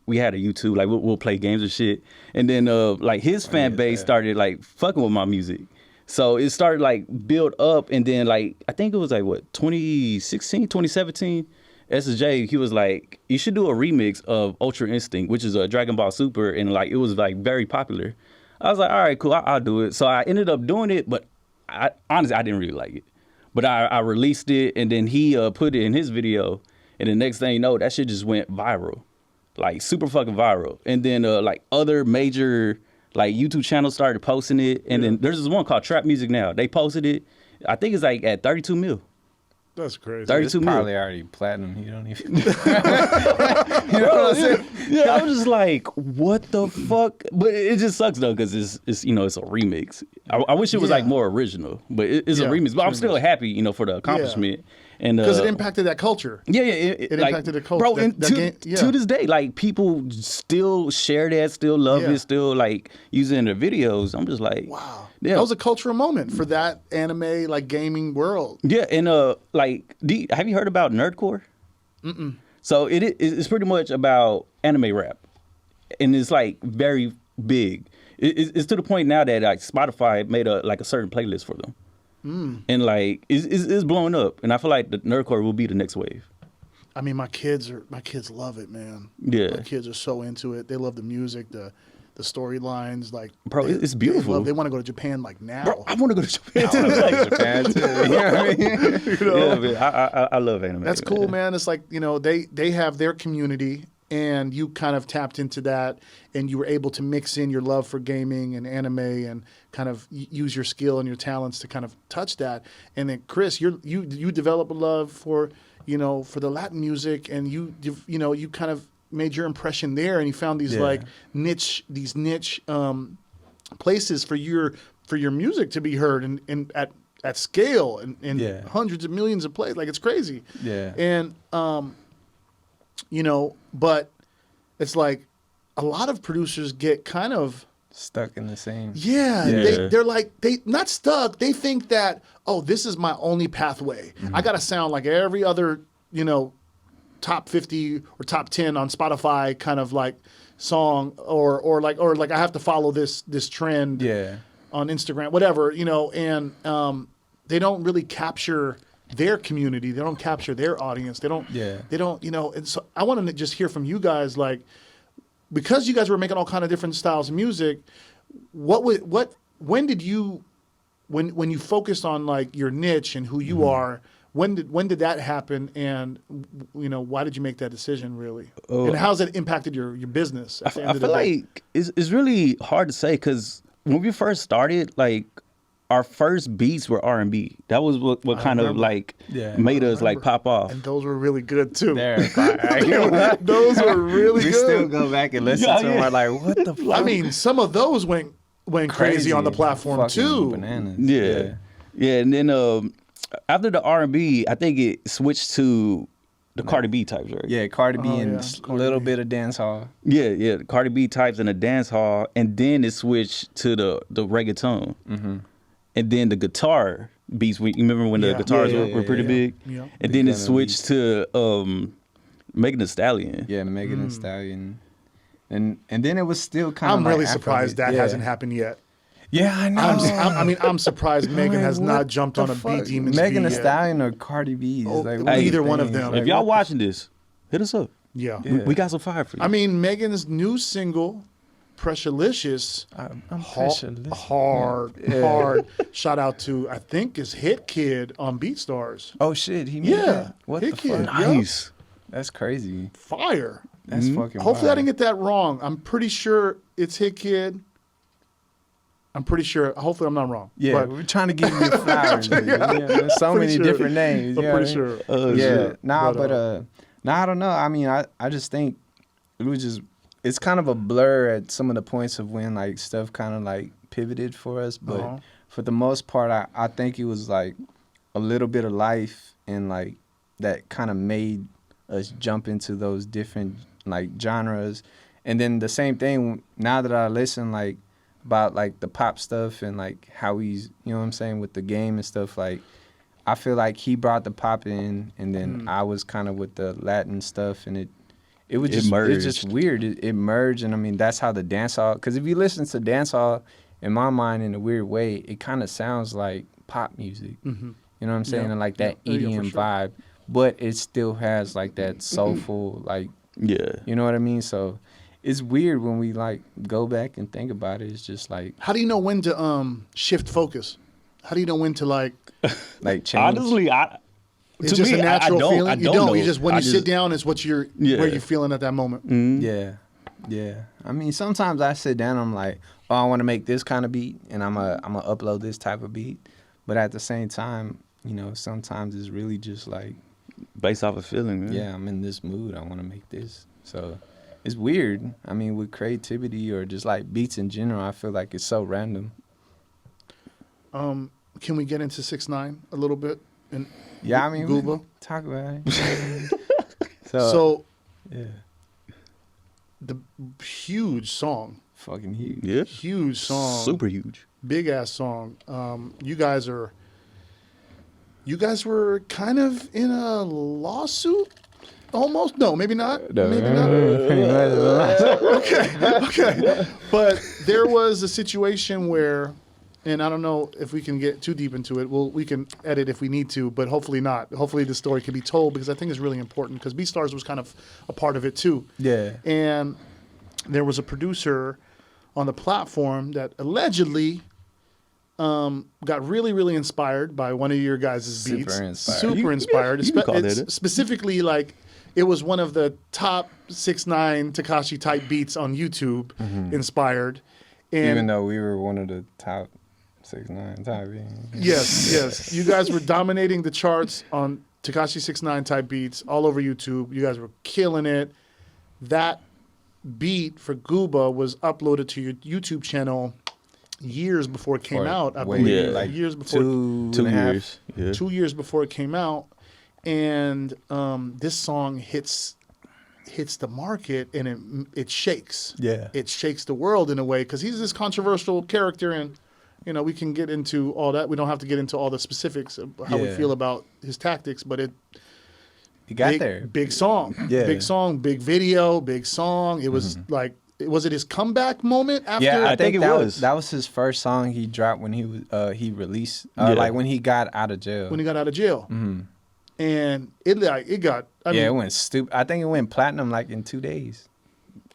we had a YouTube, like we'll play games and shit, and then like his fan base started like fucking with my music. So it started like build up, and then like I think it was like 2016, 2017. SSJ, he was like, you should do a remix of Ultra Instinct, which is a Dragon Ball Super, and like it was like very popular. I was like, all right, cool, I'll do it. So I ended up doing it, but honestly, I didn't really like it. But I released it, and then he put it in his video, and the next thing you know, that shit just went viral, like super fucking viral. And then like other major like YouTube channels started posting it, and then there's this one called Trap Music Now. They posted it. I think it's like at 32 mil. That's crazy. 32 mil. Probably already platinum. You don't even. You know what I'm saying? Yeah, I'm just like, what the fuck? But it just sucks though, because it's it's a remix. I wish it was like more original, but it's a remix. But I'm still happy, for the accomplishment. And because it impacted that culture. Yeah, it like, impacted the culture. Bro, to this day, like people still share that, still love it, still like using it in their videos. I'm just like, wow. Yeah. That was a cultural moment for that anime like gaming world. Yeah, and like, have you heard about nerdcore? Mm-mm. So it's pretty much about anime rap, and it's like very big. It's to the point now that like Spotify made a certain playlist for them, and like it's blowing up. And I feel like the nerdcore will be the next wave. I mean, my kids love it, man. Yeah, my kids are so into it. They love the music, the storylines, like bro, it's beautiful. They want to go to Japan like now. Bro, I want to go to Japan too. Like Japan too. You know what I mean? Yeah, man, I love anime. That's cool, man. It's like they have their community, and you kind of tapped into that, and you were able to mix in your love for gaming and anime, and kind of use your skill and your talents to kind of touch that. And then Chris, you develop a love for for the Latin music, and you kind of made your impression there, and you found these like niche places for your music to be heard and at scale and hundreds of millions of plays. Like, it's crazy. Yeah. And you know, but it's like a lot of producers get kind of stuck in the same. Yeah. They're like, they not stuck. They think that, oh, this is my only pathway. I got to sound like every other, you know, top 50 or top 10 on Spotify kind of like song or like I have to follow this trend on Instagram, whatever, you know, and they don't really capture their community. They don't capture their audience. They don't, you know, and so I want to just hear from you guys, like, because you guys were making all kind of different styles of music, when you focused on like your niche and who you are, when did that happen, and you know, why did you make that decision really, and how's it impacted your business at the end I of the feel day? like it's really hard to say, because when we first started, like, our first beats were R&B. That was what kind of like made us like pop off. And those were really good too. Those Those were really we good. still go back and listen to them. We're like, what the fuck? I mean, some of those went crazy on the platform Fucking too. Bananas. Yeah. And then after the R&B, I think it switched to the Cardi B types, right? Yeah, Cardi B and a little B. bit of dance hall. Yeah, the Cardi B types in the dance hall, and then it switched to the reggaeton. And then the guitar beats. You remember when the guitars were pretty big? Yeah. And then it switched to Megan Thee Stallion. Yeah, Megan Thee Stallion. And then it was still kind of I'm like really surprised that hasn't happened yet. Yeah, I know. I'm surprised Megan has not jumped on a BeatDemons Megan Thee beat yet. Stallion or Cardi B. Either one of them. If y'all watching this, hit us up. Yeah. We got some fire for you. I mean, Megan's new single, Pressurelicious, I'm pressurelicious. hard. Shout out to, I think, is Hit Kid on BeatStars. Oh shit, he made Yeah, that? What Hit the Kid. fuck? nice. That's crazy. Fire. That's fucking Hopefully I wild. didn't get that wrong. I'm pretty sure it's Hit Kid. I'm pretty sure. Hopefully I'm not wrong. Yeah, But we're trying to give you flowers. Dude. There's so Pretty many sure. different names. I'm you know pretty what I sure. mean? Yeah. shit. Nah, But, but I don't know. I mean, I just think it was just, it's kind of a blur at some of the points of when like stuff kind of like pivoted for us. But for the most part, I think it was like a little bit of life and like that kind of made us jump into those different like genres. And then the same thing now that I listen like about like the pop stuff and like how he's, you know what I'm saying, with the game and stuff, like I feel like he brought the pop in, and then I was kind of with the Latin stuff, and it was just merged. it's just weird. It merged, and I mean that's how the dancehall. Because if you listen to dancehall, in my mind, in a weird way, it kind of sounds like pop music. You know what I'm saying, and like that EDM vibe, but it still has like that soulful, like you know what I mean. So it's weird when we like go back and think about it. It's just like, how do you know when to shift focus? How do you know when to like change. Honestly, it's to just me, a natural I don't, feeling? I You don't don't. know. You just when I you sit down, it's what you're where you're feeling at that moment. Yeah. I mean, sometimes I sit down, I'm like, oh, I want to make this kind of beat, and I'm gonna upload this type of beat. But at the same time, you know, sometimes it's really just like, based off a feeling, man. yeah, I'm in this mood, I want to make this. So it's weird. I mean, with creativity or just like beats in general, I feel like it's so random. Can we get into 6ix9ine a little bit? And Yeah, I mean, we Gooba? can talk about it. So yeah, the huge song, fucking huge. Yeah. huge song, Super huge. big ass song. You guys were kind of in a lawsuit, almost. No, maybe not. Maybe not. Okay. But there was a situation where, and I don't know if we can get too deep into it. We can edit if we need to, but hopefully not. Hopefully the story can be told, because I think it's really important, because BeatStars was kind of a part of it too. Yeah. And there was a producer on the platform that allegedly got really, really inspired by one of your guys' beats. Super inspired. You can call that it. Specifically, like, it was one of the top 6ix9ine Tekashi type beats on YouTube, inspired. And Even though we were one of the top 6ix9ine type. yes. You guys were dominating the charts on Tekashi 6ix9ine type beats all over YouTube. You guys were killing it. that beat for Gooba was uploaded to your YouTube channel years before it came out. I believe, Yeah. like years before. 2.5 years. Yeah. 2 years before it came out, and this song hits the market, and it shakes. Yeah. It shakes the world in a way, because he's this controversial character, and we can get into all that. We don't have to get into all the specifics of how we Yeah. feel about his tactics, but it got big, there. big song, Yeah. big song, big video, big song. It was like, was it his comeback moment after? Yeah, I think think it that was. that was his first song he dropped when he was he released Yeah. like when he got out of jail. when he got out of jail, and it got. I yeah, it mean, went stupid. I think it went platinum like in 2 days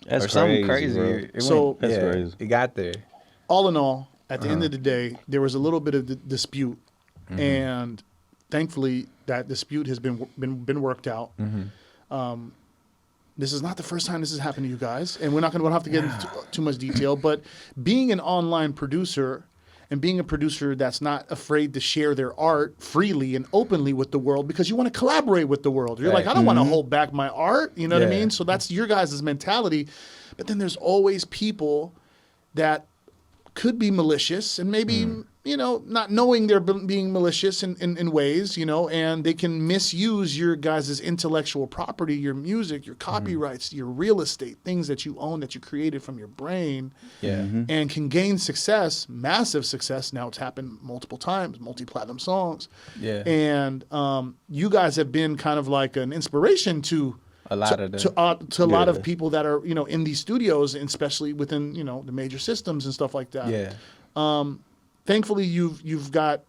That's or something crazy, crazy. bro. It So- went, That's yeah, crazy. It got there. all in all, at the end of the day, there was a little bit of dispute, and thankfully that dispute has been worked out. This is not the first time this has happened to you guys, and we don't have to get into too much detail. But being an online producer and being a producer that's not afraid to share their art freely and openly with the world, because you want to collaborate with the world. You're like, I don't want to hold back my art. You know what I Yeah. mean? So that's your guys' mentality. But then there's always people that could be malicious, and maybe not knowing they're being malicious in ways, and they can misuse your guys' intellectual property, your music, your copyrights, your real estate, things that you own, that you created from your brain, Yeah. and can gain success, massive success. Now it's happened multiple times, multi-platinum songs. Yeah. And you guys have been kind of like an inspiration to A lot of them. to a lot of Yeah. people that are in these studios, and especially within the major systems and stuff like that. Yeah. Thankfully, you've got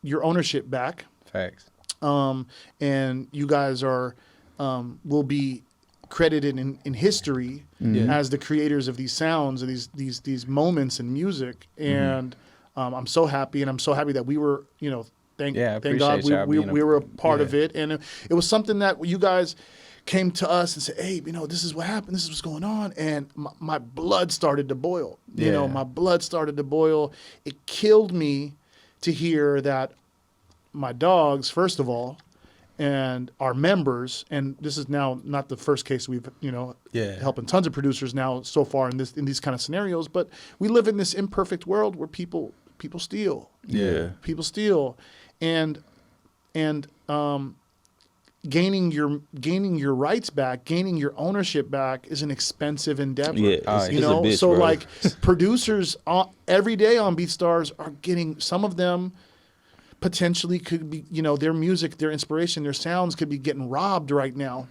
your ownership back, Facts. and you guys are will be credited in history as the creators of these sounds and these moments in music. And I'm so happy, and I'm so happy that we were thank Yeah, I thank God appreciate y'all we being a- were a part of yeah. it, and it was something that you guys came to us and said, hey, this is what happened, this is what's going on, and my blood started to boil. Yeah. My blood started to boil. It killed me to hear that my dogs, first of all, and our members, and this is now not the first case we've Yeah. helping tons of producers now so far in these kind of scenarios, but we live in this imperfect world where people steal. Yeah. People steal, and gaining your rights back, gaining your ownership back is an expensive endeavor. Yeah, it's you a know. bitch, So bro. like producers every day on BeatStars are getting, some of them potentially could be, their music, their inspiration, their sounds could be getting robbed right now.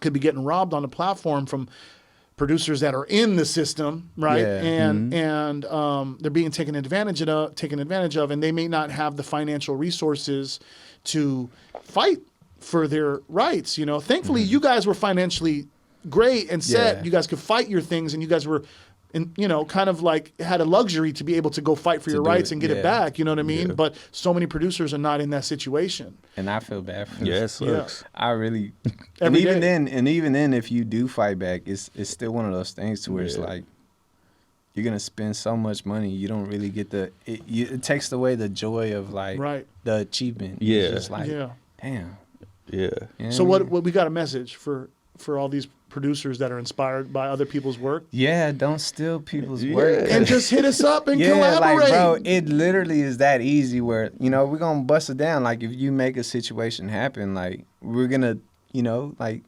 Could be getting robbed on the platform from producers that are in the system, right? Yeah. And they're being taken advantage of, and they may not have the financial resources to fight for their rights. Thankfully, you guys were financially great and set. Yeah. You guys could fight your things, and you guys were, kind of like had a luxury to be able to go fight for your do rights it, and get it yeah. back. You know what I mean? Yeah. But so many producers are not in that situation. And I feel bad for Yeah, them. it sucks. I really Every even day. then if you do fight back, it's still one of those things to where it's Yeah. like you're gonna spend so much money, you don't really get it takes away the joy of like Right. the achievement. Yeah. It's just like Yeah. damn. Yeah. You know So what I what mean? we got a message for all these producers that are inspired by other people's work, Yeah, don't steal people's Yeah. work. and just hit us up and Yeah, collaborate. like bro, it literally is that easy where, we're gonna bust it down. Like if you make a situation happen, like we're gonna, like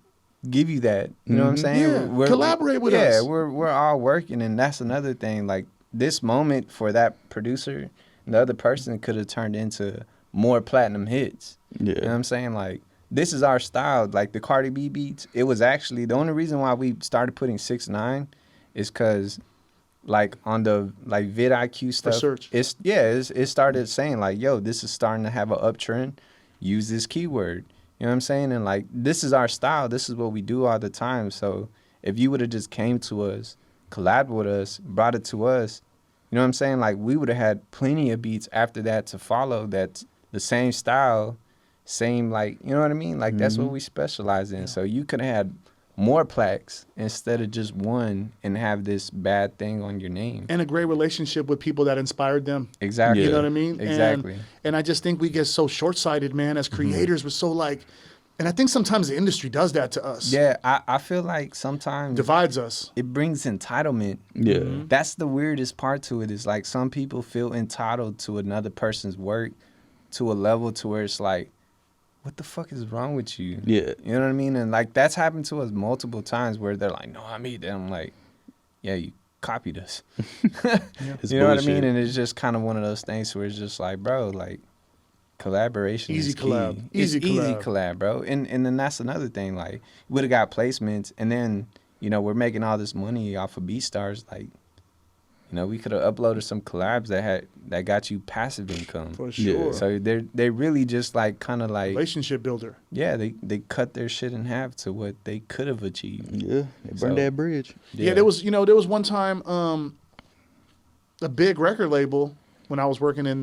give you that. You know what I'm saying? Yeah, collaborate with us. Yeah, we're all working, and that's another thing. Like this moment for that producer, the other person could have turned into more platinum hits. Yeah. You know what I'm saying? Like this is our style. Like the Cardi B beats, it was actually the only reason why we started putting 6ix9ine is because like on the like vidIQ stuff, search. it started saying like, yo, this is starting to have an uptrend. Use this keyword. You know what I'm saying? And like this is our style. This is what we do all the time. So if you would have just came to us, collabed with us, brought it to us, you know what I'm saying? Like we would have had plenty of beats after that to follow that's the same style, same like, you know what I mean? Like that's what we specialize in. So you could have had more plaques instead of just one and have this bad thing on your name. and a great relationship with people that inspired them. Exactly. You know what I mean? Exactly. And I just think we get so short-sighted, man, as creators. We're so like, And I think sometimes the industry does that to us. Yeah, I feel like sometimes Divides us. it brings entitlement. Yeah. That's the weirdest part to it, is like some people feel entitled to another person's work to a level to where it's like, what the fuck is wrong with you? Yeah. You know what I mean? And like that's happened to us multiple times where they're like, no, I made that. I'm like, yeah, you copied us. It's You know what I bullshit. mean? And it's just kind of one of those things where it's just like, bro, like collaboration Easy is collab. key. Easy It's easy collab. collab, bro. And then that's another thing. Like we would have got placements, and then you know we're making all this money off of BeatStars. Like, you know, we could have uploaded some collabs that got you passive income. For sure. So they really just like kind of like Relationship builder. yeah, they cut their shit in half to what they could have achieved. Yeah. They burned So- that bridge. Yeah, there was one time a big record label when I was working at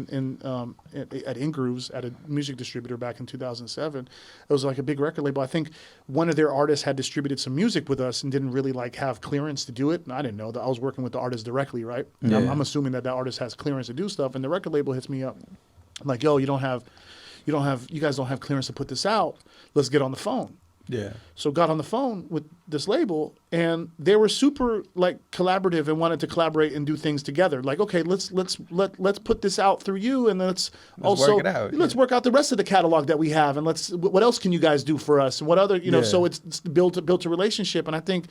Ingrooves at a music distributor back in 2007. It was like a big record label. I think one of their artists had distributed some music with us and didn't really like have clearance to do it. And I didn't know that. I was working with the artist directly, right? And I'm assuming that artist has clearance to do stuff. And the record label hits me up like, yo, you guys don't have clearance to put this out. Let's get on the phone. Yeah. So got on the phone with this label, and they were super like collaborative and wanted to collaborate and do things together. Like, okay, let's put this out through you, and let's also work it out, let's yeah. work out the rest of the catalog that we have, and what else can you guys do for us, and what other Yeah. So it's built a relationship. And I think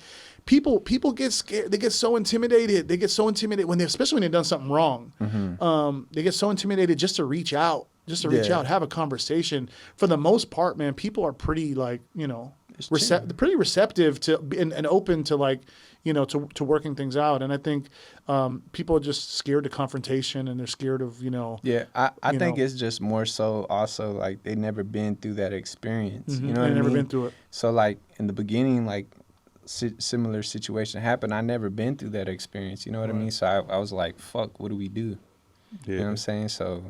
people get scared. They get so intimidated. They get so intimidated especially when they've done something wrong. They get so intimidated just to reach out. Just to reach Yeah. out, have a conversation. For the most part, man, people are pretty like, pretty receptive to and open to like, to working things out. And I think people are just scared of confrontation, and they're scared of, Yeah, I you think know. it's just more so also like they never been through that experience. You know what They've I never mean? been through it. So like in the beginning, like similar situation happened. I never been through that experience. You know what I mean? So I was like, fuck, what do we do? You know what I'm saying? So,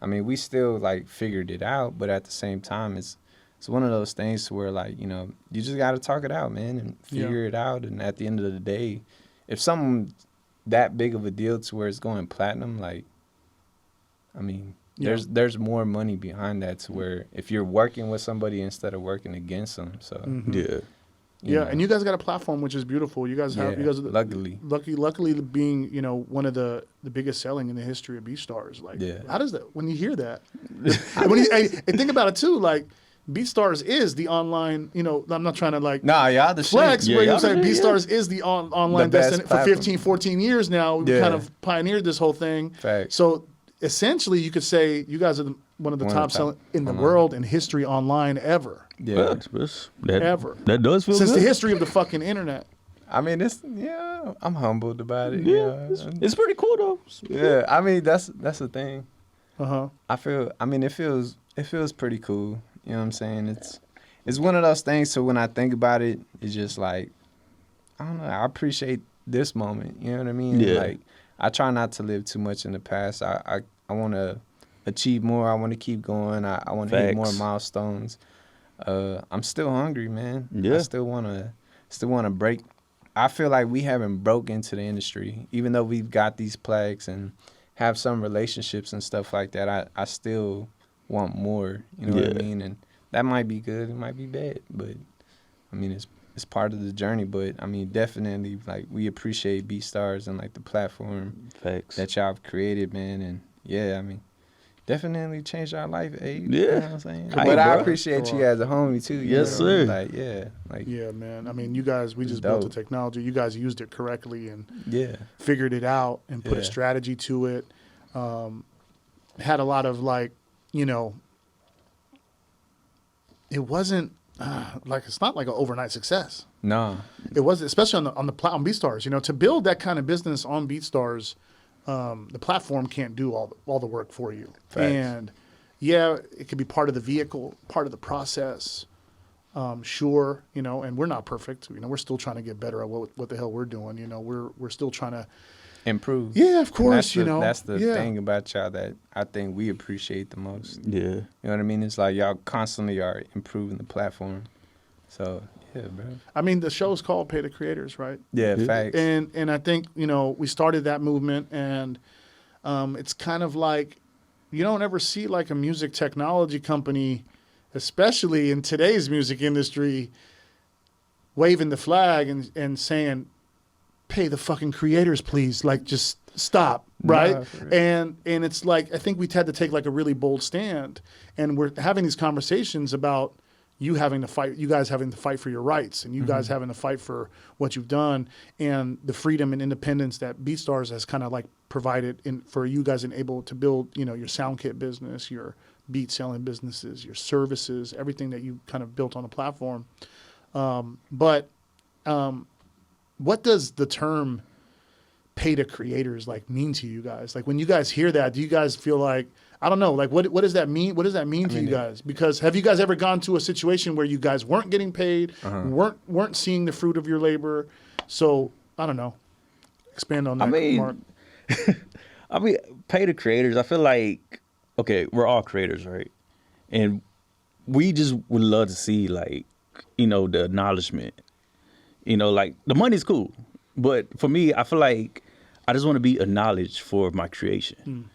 I mean, we still like figured it out, but at the same time, it's one of those things where like, you just got to talk it out, man, and figure it out. And at the end of the day, if something that big of a deal to where it's going platinum, like, I mean, there's more money behind that to where if you're working with somebody instead of working against them. So Yeah. Yeah, know. and you guys got a platform which is beautiful. You guys have Yeah, you guys are luckily being one of the biggest selling in the history of BeatStars. Like, how does that when you hear that? and think about it too. Like, BeatStars is the online. I'm not trying to like Nah, y'all the flex, shit. but y'all saying the shit, BeatStars is the online The best best for platform. 15, 14 years now. We Yeah. kind of pioneered this whole thing. Facts. So essentially, you could say you guys are one of the top selling in the world in history online ever. Yeah. Ever. That does feel Since good. the history of the fucking internet. I mean, I'm humbled about it. Yeah, it's pretty cool though. Yeah, I mean that's the thing. Uh-huh. It feels pretty cool. You know what I'm saying? It's one of those things. So when I think about it, it's just like, I don't know. I appreciate this moment. You know what I mean? Yeah. Like, I try not to live too much in the past. I want to achieve more. I want to keep going. I want to hit more Facts. milestones. I'm still hungry, man. Yeah. I still wanna break. I feel like we haven't broke into the industry, even though we've got these plaques and have some relationships and stuff like that. I still want more. You know what I Yeah. mean? And that might be good. It might be bad, but I mean it's part of the journey. But I mean definitely like we appreciate BeatStars and like the platform Facts. that y'all have created, man. And yeah, I mean. Definitely changed our life, Abe. Yeah. You know what I'm saying? Come But on, I bro. appreciate you as a homie too. You Yes, know? sir. Like, yeah. Like, Yeah, man. I mean, you guys, we just built the Dope. technology. You guys used it correctly and yeah. figured it out and put a Yeah. strategy to it. Had a lot of like, it wasn't it's not like an overnight success. No. It was, especially on BeatStars. To build that kind of business on BeatStars, the platform can't do all the work for you. Facts. And yeah, it could be part of the vehicle, part of the process. Sure, and we're not perfect. We're still trying to get better at what the hell we're doing. We're still trying to Improve. Yeah, of And course. That's the yeah. thing about y'all that I think we appreciate the most. Yeah. You know what I mean? It's like y'all constantly are improving the platform. So, yeah, bro. I mean, the show's called Pay the Creators, right? Yeah, facts. And I think, we started that movement, and it's kind of like you don't ever see like a music technology company especially in today's music industry, waving the flag and saying, pay the fucking creators, please. Like, just stop, right? And it's like, I think we had to take like a really bold stand, and we're having these conversations about you guys having to fight for your rights, and you guys having to fight for what you've done, and the freedom and independence that BeatStars has kind of like provided for you guys and able to build, your sound kit business, your beat selling businesses, your services, everything that you kind of built on the platform. But what does the term pay to creators like mean to you guys? Like, when you guys hear that, do you guys feel like, I don't know, like what does that mean? What does that mean to you guys? Because have you guys ever gone to a situation where you guys weren't getting paid, weren't seeing the fruit of your labor? So I don't know. Expand on that, Mark. I mean, pay to creators. I feel like, okay, we're all creators, right? And we just would love to see, like, the acknowledgement. Like, the money's cool, but for me, I feel like I just want to be acknowledged for my creation.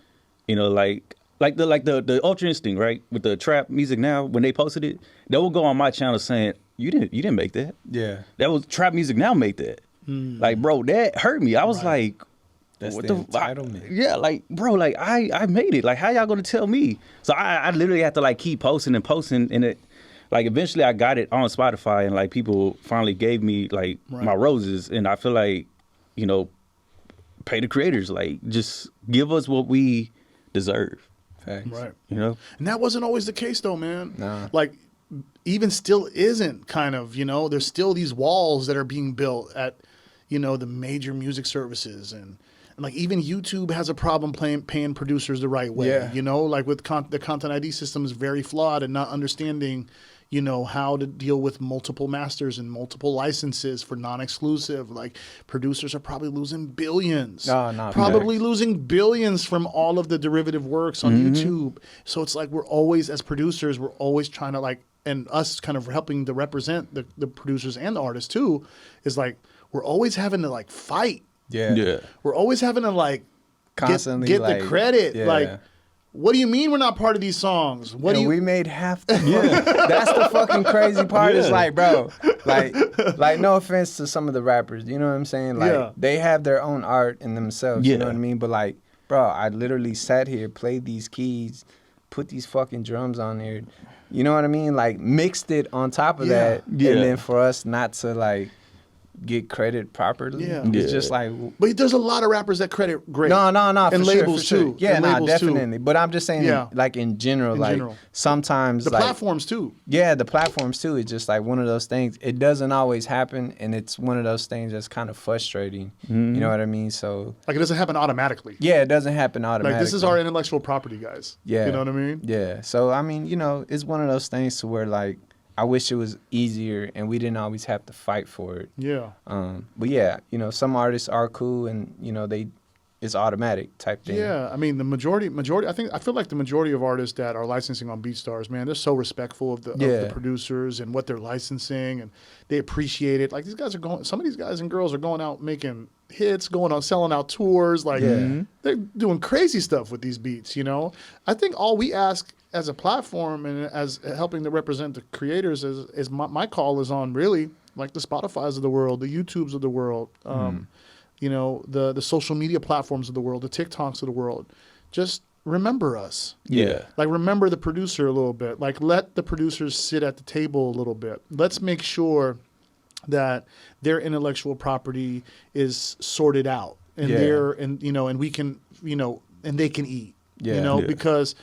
Like the Ultra Instinct, right? With the trap music now, when they posted it, they will go on my channel saying, you didn't make that. Yeah. That was Trap Music Now made that. Like, bro, that hurt me. I was like, that's what the the entitlement. Yeah, like, bro, like I made it. Like, how y'all gonna tell me? So I literally have to like keep posting and posting, and it, like, eventually I got it on Spotify, and like people finally gave me like my roses, and I feel like, pay the creators, like, just give us what we deserve. Facts. Right. And that wasn't always the case though, man. Nah. Like, even still isn't, kind of, there's still these walls that are being built at, the major music services, and like even YouTube has a problem paying producers the right way. Yeah. Like with the content ID system is very flawed, and not understanding, how to deal with multiple masters and multiple licenses for non-exclusive. Like, producers are probably losing billions. Probably losing billions from all of the derivative works on YouTube. So it's like, we're always, as producers, we're always trying to like, and us kind of helping to represent the producers and the artists too, is like, we're always having to like fight. Yeah. We're always having to like constantly get like, the credit. Yeah. Like, what do you mean we're not part of these songs? We made half the That's the fucking crazy part. It's like, bro, like no offense to some of the rappers, you know what I'm saying? Like, they have their own art in themselves, you know what I mean? But like, bro, I literally sat here, played these keys, put these fucking drums on there, you know what I mean? Like, mixed it on top of that, and then for us not to like get credit properly. It's just like, but there's a lot of rappers that credit great. No, and for labels sure. too. Yeah, and labels definitely. too. But I'm just saying, like, in general, sometimes the like, platforms too. Yeah, the platforms too. It's just like one of those things. It doesn't always happen, and it's one of those things that's kind of frustrating. You know what I mean? So like, it doesn't happen automatically. Yeah, it doesn't happen automatically. Like, this is our intellectual property, guys. Yeah, you know what I mean? Yeah. So I mean, it's one of those things to where like, I wish it was easier and we didn't always have to fight for it. Yeah. But yeah, some artists are cool and it's automatic type thing. Yeah, I mean the majority. I feel like the majority of artists that are licensing on BeatStars, man, they're so respectful of the producers and what they're licensing, and they appreciate it. Like, some of these guys and girls are going out making hits, selling out tours. Like, they're doing crazy stuff with these beats. I think all we ask as a platform and as helping to represent the creators is my call is on really like the Spotifys of the world, the YouTubes of the world, the social media platforms of the world, the TikToks of the world. Just remember us. Yeah. Like, remember the producer a little bit. Like, let the producers sit at the table a little bit. Let's make sure that their intellectual property is sorted out, and and we can, and they can eat. Because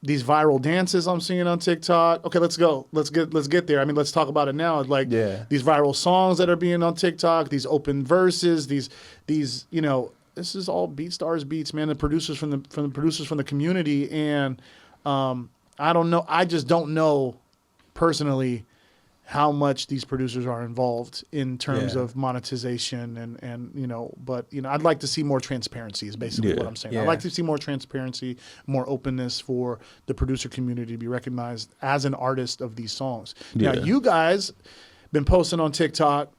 these viral dances I'm seeing on TikTok. Okay, let's go. Let's get there. I mean, let's talk about it now. Like, these viral songs that are being on TikTok, these open verses, these this is all BeatStars beats, man. The producers from the producers from the community, and I don't know. I just don't know personally how much these producers are involved in terms of monetization and but I'd like to see more transparency is basically what I'm saying. I'd like to see more transparency, more openness for the producer community to be recognized as an artist of these songs. Now, you guys been posting on TikTok,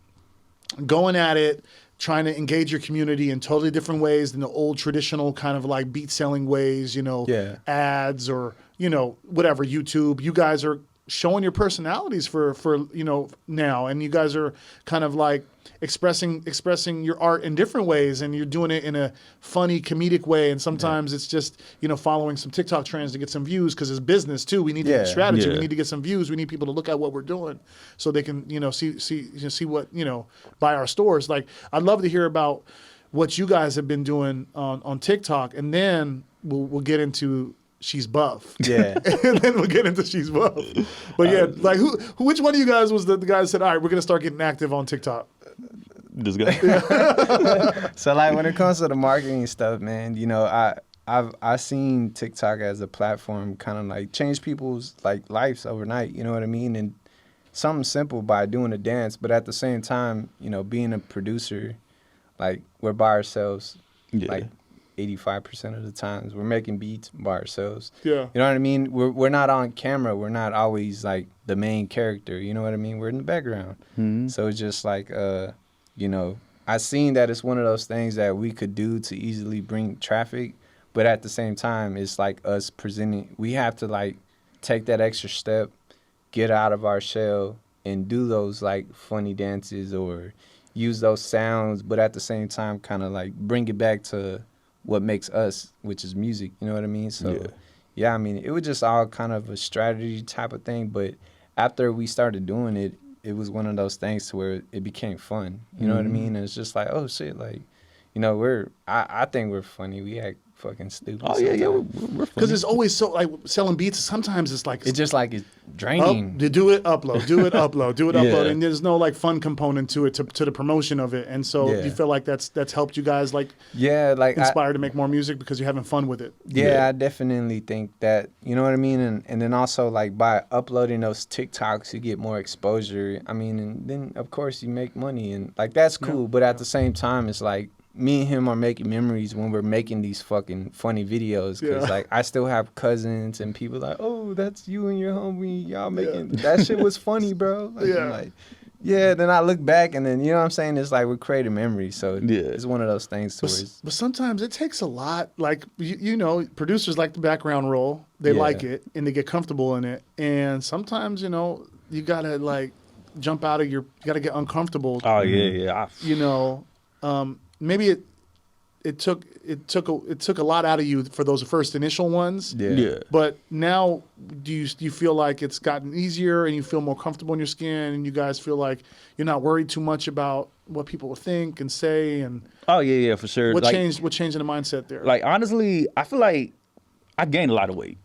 going at it, trying to engage your community in totally different ways than the old traditional kind of like beat selling ways, ads or you know, whatever, YouTube, you guys are showing your personalities for you know, now, and you guys are kind of like expressing your art in different ways, and you're doing it in a funny comedic way, and sometimes it's just, you know, following some TikTok trends to get some views, because it's business too. We need to get strategy. We need to get some views. We need people to look at what we're doing so they can, you know, see what, you know, buy our stores. Like, I'd love to hear about what you guys have been doing on TikTok, and then we'll get into She's Buff. Yeah. And then we'll get into She's Buff. But yeah, like which one of you guys was the guy that said, all right, we're going to start getting active on TikTok? This guy. So like when it comes to the marketing stuff, man, you know, I've seen TikTok as a platform kind of like change people's like lives overnight, you know what I mean? And something simple by doing a dance, but at the same time, you know, being a producer, like we're by ourselves, like 85% of the times we're making beats by ourselves. Yeah. You know what I mean? We're not on camera. We're not always like the main character. You know what I mean? We're in the background. Mm-hmm. So it's just like, you know, I seen that it's one of those things that we could do to easily bring traffic, but at the same time, it's like us presenting. We have to like take that extra step, get out of our shell, and do those like funny dances or use those sounds, but at the same time, kind of like bring it back to what makes us, which is music, you know what I mean? So, yeah, I mean, it was just all kind of a strategy type of thing, but after we started doing it, it was one of those things to where it became fun, you know what I mean? And it's just like, oh, shit, like, you know, I think we're funny. We act fucking stupid. Oh, yeah, we're funny. Because it's always so, like, selling beats, sometimes it's like... It's just like it's draining. Do it, upload, do it, upload. And there's no, like, fun component to it, to the promotion of it. And so you feel like that's helped you guys, like, like inspired to make more music because you're having fun with it. Yeah, I definitely think that, you know what I mean? And then also, like, by uploading those TikToks, you get more exposure. I mean, and then, of course, you make money. And, like, that's cool. But at the same time, it's like, me and him are making memories when we're making these fucking funny videos. Because, like, I still have cousins and people like, oh, that's you and your homie. Y'all making... That shit was funny, bro. Like, like, then I look back and then, you know what I'm saying? It's like we're creating memories. So it's one of those things. But sometimes it takes a lot. Like, you know, producers like the background role. They like it and they get comfortable in it. And sometimes, you know, you got to, like, jump out of you got to get uncomfortable. Oh, yeah. You know, maybe it took a lot out of you for those first initial ones. Yeah. But now, do you feel like it's gotten easier and you feel more comfortable in your skin and you guys feel like you're not worried too much about what people will think and say? And oh yeah, for sure. What changed? What changed in the mindset there? Like, honestly, I feel like I gained a lot of weight,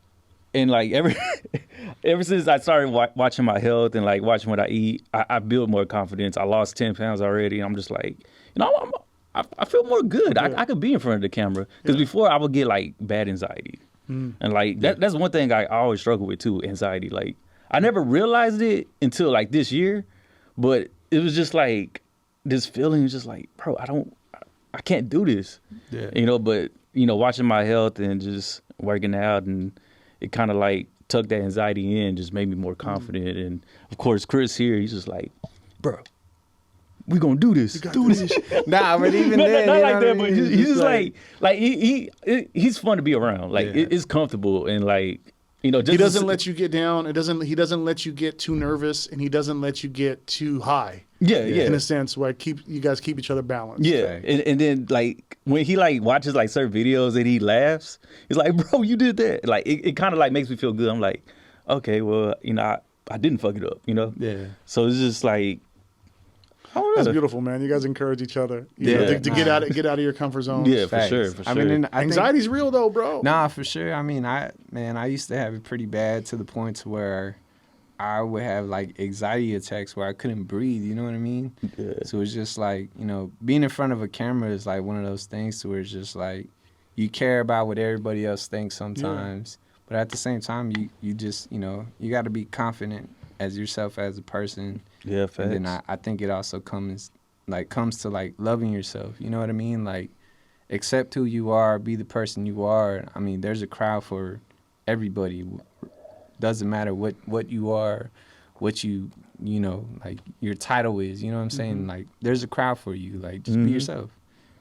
and like ever since I started watching my health and like watching what I eat, I built more confidence. I lost 10 pounds already, and I'm just like, you know, I feel more good. I could be in front of the camera. Because before I would get like bad anxiety. And like that's one thing I always struggle with too, anxiety. Like I never realized it until like this year, but it was just like this feeling was just like, bro, I can't do this. Yeah. You know, but you know, watching my health and just working out, and it kind of like tucked that anxiety in, just made me more confident. And of course Chris here, he's just like, bro, we gonna do this. Do this. Nah, but even then, not like that. But he's just like he's fun to be around. Like it's comfortable, and like, you know, just he doesn't let you get down. He doesn't let you get too nervous, and he doesn't let you get too high. Yeah. In a sense, where you guys keep each other balanced. Yeah, right. And then like when he like watches like certain videos and he laughs, he's like, bro, you did that. Like it kind of like makes me feel good. I'm like, okay, well, you know, I didn't fuck it up. You know. Yeah. So it's just like. That's beautiful, man. You guys encourage each other. You know, to get out of your comfort zone. Yeah, for sure. I mean, anxiety's real though, bro. Nah, for sure. I mean, I used to have it pretty bad to the point to where I would have like anxiety attacks where I couldn't breathe. You know what I mean? Yeah. So it's just like, you know, being in front of a camera is like one of those things to where it's just like you care about what everybody else thinks sometimes, but at the same time, you just, you know, you got to be confident as yourself as a person. Yeah, facts. And then I think it also comes to like loving yourself. You know what I mean? Like, accept who you are, be the person you are. I mean, there's a crowd for everybody. Doesn't matter what you are, what you know, like your title is. You know what I'm saying? Like, there's a crowd for you. Like, just be yourself.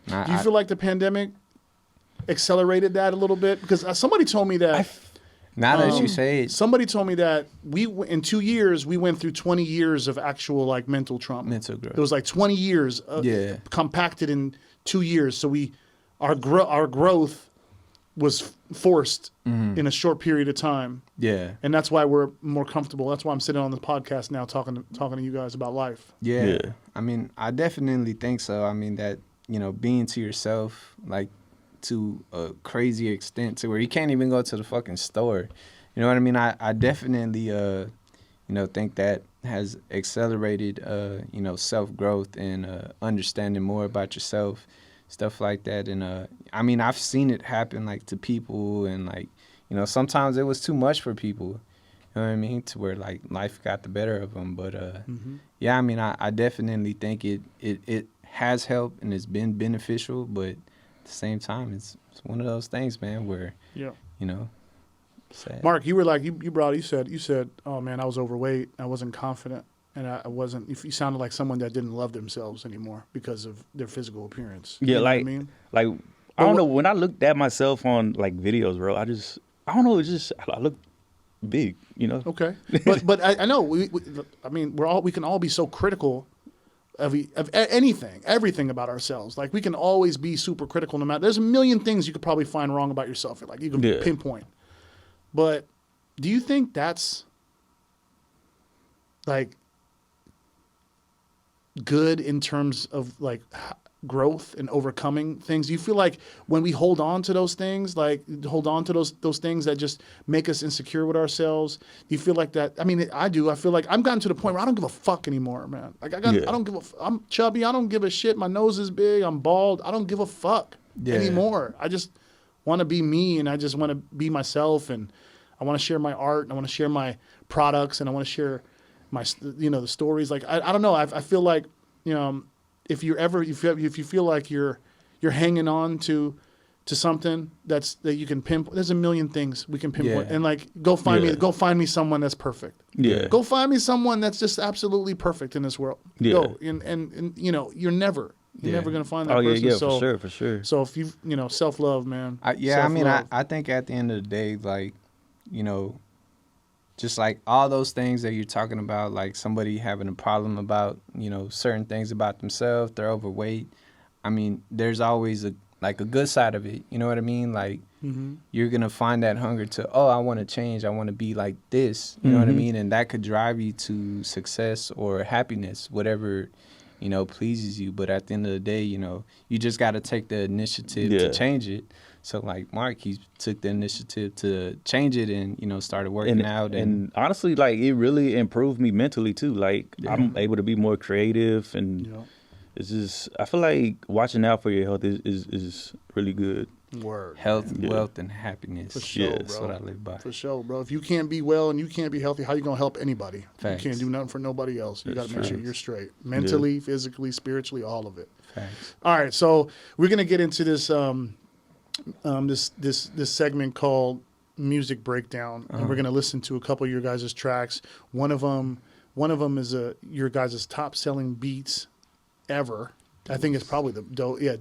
Do you feel like the pandemic accelerated that a little bit? Because somebody told me that Now that you say it, Somebody told me that in 2 years we went through 20 years of actual like mental trauma. Mental growth. It was like 20 years compacted in 2 years. So our growth was forced in a short period of time. Yeah. And that's why we're more comfortable. That's why I'm sitting on the podcast now talking to you guys about life. Yeah. I mean, I definitely think so. I mean, that, being to yourself, like, to a crazy extent to where you can't even go to the fucking store. You know what I mean? I definitely, think that has accelerated, self-growth and understanding more about yourself, stuff like that. And, I mean, I've seen it happen, like, to people and, like, sometimes it was too much for people. You know what I mean? To where, like, life got the better of them. But, yeah, I mean, I definitely think it has helped and it's been beneficial, but at the same time, it's one of those things, man, where, sad. Mark, you were like, you said, oh, man, I was overweight. I wasn't confident. And I wasn't, you sounded like someone that didn't love themselves anymore because of their physical appearance. Yeah, you know like, what I mean? like, I don't know, when I looked at myself on, like, videos, bro, I don't know, I look big, Okay. But I know, we can all be so critical of anything, everything about ourselves. Like, we can always be super critical no matter. There's a million things you could probably find wrong about yourself. Like, you can pinpoint. But do you think that's, like, good in terms of, like, growth and overcoming things? Do you feel like when we hold on to those things, like hold on to those things that just make us insecure with ourselves, do you feel like that? I mean, I do. I feel like I've gotten to the point where I don't give a fuck anymore, man. Like I don't give I'm chubby. I don't give a shit. My nose is big. I'm bald. I don't give a fuck anymore. I just want to be me, and I just want to be myself, and I want to share my art, and I want to share my products, and I want to share my, the stories. Like, I don't know. I feel like, if you feel like you're hanging on to something that you can pinpoint, there's a million things we can pinpoint, and like go find me someone that's perfect. Yeah. Go find me someone that's just absolutely perfect in this world. Yeah. Go and you're never gonna find that person. Yeah, so, for sure. So if you self-love, man. I think at the end of the day, like, just like all those things that you're talking about, like somebody having a problem about, certain things about themselves, they're overweight. I mean, there's always a good side of it. You know what I mean? Like, you're going to find that hunger to, I want to change. I want to be like this. You know what I mean? And that could drive you to success or happiness, whatever, pleases you. But at the end of the day, you just got to take the initiative to change it. So, like, Mark, he took the initiative to change it and, started working out. And honestly, like, it really improved me mentally, too. Like, I'm able to be more creative. And it's just, I feel like watching out for your health is really good. Word. Health, wealth, and happiness. For sure, bro. That's what I live by. For sure, bro. If you can't be well and you can't be healthy, how you going to help anybody? Facts. You can't do nothing for nobody else. You got to make sure you're straight. Mentally, physically, spiritually, all of it. Facts. All right, so we're going to get into this this segment called Music Breakdown, and we're gonna listen to a couple of your guys' tracks. One of them is your guys' top selling beats ever. I think it's probably the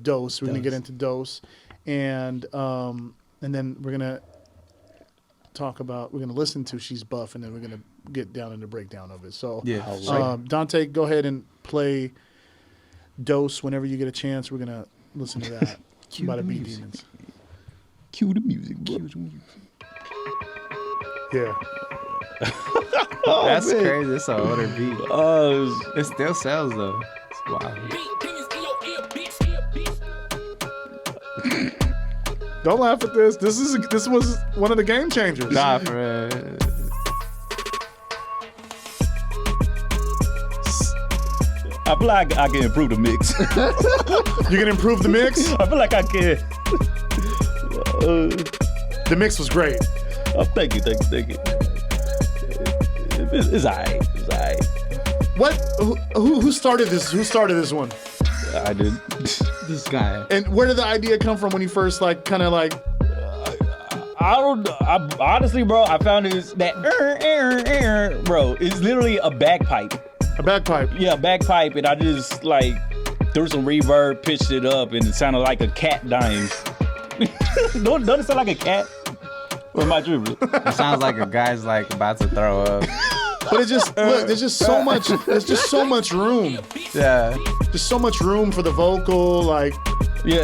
Dose. We're gonna get into Dose, and then we're gonna listen to She's Buff, and then we're gonna get down in the breakdown of it. So Dante, go ahead and play Dose whenever you get a chance. We're gonna listen to that by the BeatDemons. Cue the music, bro. Yeah. That's crazy. It's an older beat. It still sells, though. It's wild. Don't laugh at this. This was one of the game changers. Nah, for I feel like I can improve the mix. You can improve the mix? I feel like I can. The mix was great. Oh, thank you. It's all right. What? Who started this? Who started this one? I did. This guy. And where did the idea come from when you first I honestly, bro, I found that bro, it's literally a bagpipe. A bagpipe? Yeah, a bagpipe, and I just threw some reverb, pitched it up, and it sounded like a cat dying. Don't it sound like a cat? Or am I tripping? It sounds like a guy's like about to throw up. But it's just look, there's just so much. There's just so much room. Yeah. Just so much room for the vocal. Like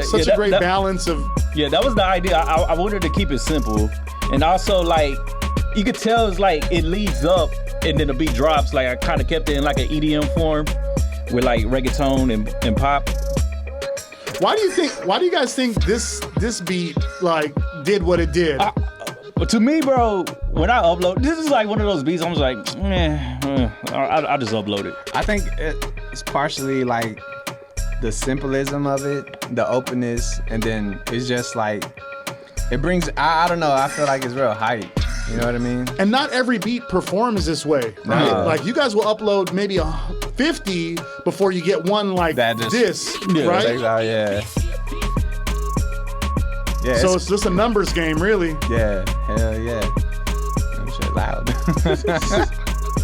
such a great balance of. Yeah, that was the idea. I wanted to keep it simple, and also like you could tell it's like it leads up and then the beat drops. Like I kind of kept it in like an EDM form with like reggaeton and pop. Why do you guys think this beat like did what it did? But to me, bro, when I upload, this is like one of those beats. I'm just like, I just upload it. I think it's partially like the simplism of it, the openness, and then it's just like it brings. I don't know. I feel like it's real hype. You know what I mean? And not every beat performs this way. Right? Like you guys will upload maybe 50 before you get one like this, right? Yeah. Yeah, so it's just a numbers game, really. Yeah, hell yeah. That shit loud.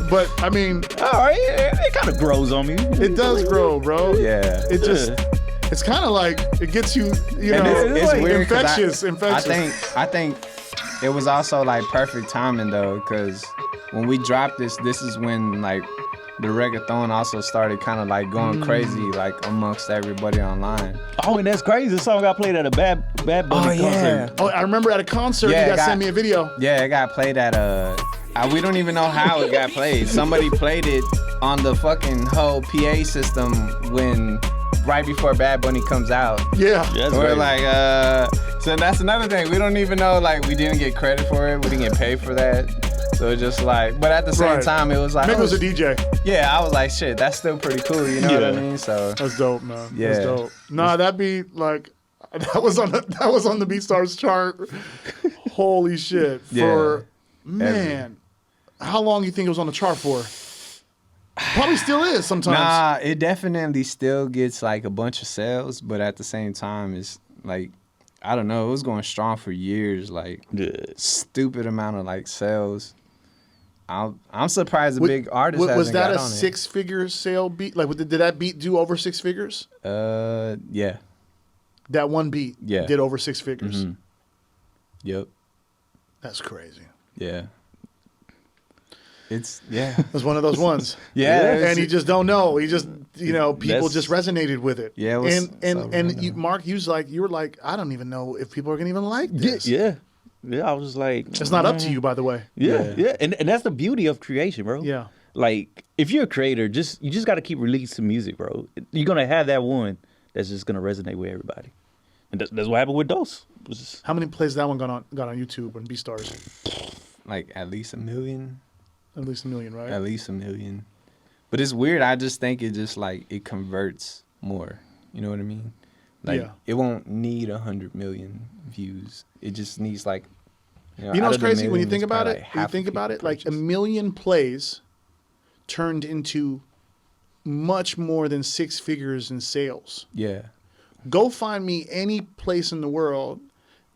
But I mean, all right, it kind of grows on me. It does grow, bro. Yeah. It just, it's kind of like it gets you, you know, it's like weird infectious. I think it was also like perfect timing though, because when we dropped this is when like the reggaeton also started kind of like going crazy like amongst everybody online. Oh, and that's crazy. The song got played at a Bad Bunny concert. Oh, I remember at a concert, you guys sent me a video. Yeah, it got played at we don't even know how it got played. Somebody played it on the fucking whole PA system right before Bad Bunny comes out. Yeah. We're like, so that's another thing. We don't even know, like, we didn't get credit for it. We didn't get paid for that. So it's just like, but at the same time, it was like, maybe it was a DJ. Yeah, I was like, shit, that's still pretty cool. You know what I mean? So that's dope, man. Yeah. That's dope. Nah, that beat like that was on the BeatStars chart. Holy shit! For man, how long you think it was on the chart for? Probably still is sometimes. Nah, it definitely still gets like a bunch of sales, but at the same time, it's like, I don't know, it was going strong for years, like stupid amount of like sales. I'm surprised a big artist hasn't was that got a on six-figure sale beat? Like, did that beat do over 6 figures? Yeah. That one beat did over 6 figures. Mm-hmm. Yep. That's crazy. Yeah. It's It's one of those ones. And you just don't know. You just people just resonated with it. Yeah. It was and you, Mark, you were like, I don't even know if people are gonna even like this. Yeah. I was like, it's not up to you, by the way. Yeah. And that's the beauty of creation, bro. Yeah. Like if you're a creator, you just got to keep releasing music, bro. You're gonna have that one that's just gonna resonate with everybody, and that's what happened with Dose. How many plays that one got on YouTube on BeatStars? Like at least 1 million. At least 1 million, right? At least 1 million. But it's weird. I just think it just like it converts more. You know what I mean? Like it won't need 100 million views. It just needs like, you know what's crazy when you think about it? When you think about it, like 1 million plays turned into much more than 6 figures in sales. Yeah. Go find me any place in the world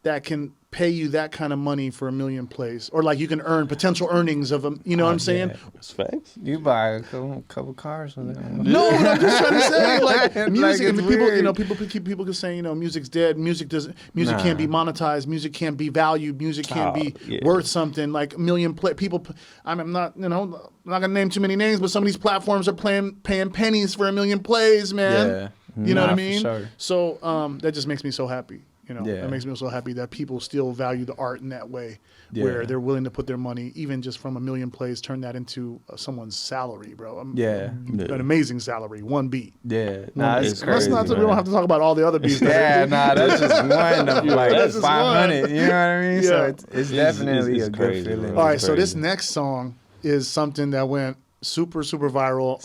that can pay you that kind of money for 1 million plays, or like you can earn potential earnings of you know what I'm saying? That's facts. You buy a couple cars with that. No, but I'm just trying to say, like music. Like, people can say, music's dead. Music can't be monetized. Music can't be valued. Music can't be worth something. Like 1 million people. I'm not, I'm not gonna name too many names, but some of these platforms are paying pennies for 1 million plays, man. Yeah. You know what I mean? For sure. So that just makes me so happy. That makes me so happy that people still value the art in that way, where they're willing to put their money, even just from 1 million plays, turn that into someone's salary, bro. An amazing salary, one beat. Yeah, it's crazy. We don't have to talk about all the other beats. That's just one of like 500. You know what I mean? Yeah. So it's definitely a good feeling. All right, so this next song is something that went super viral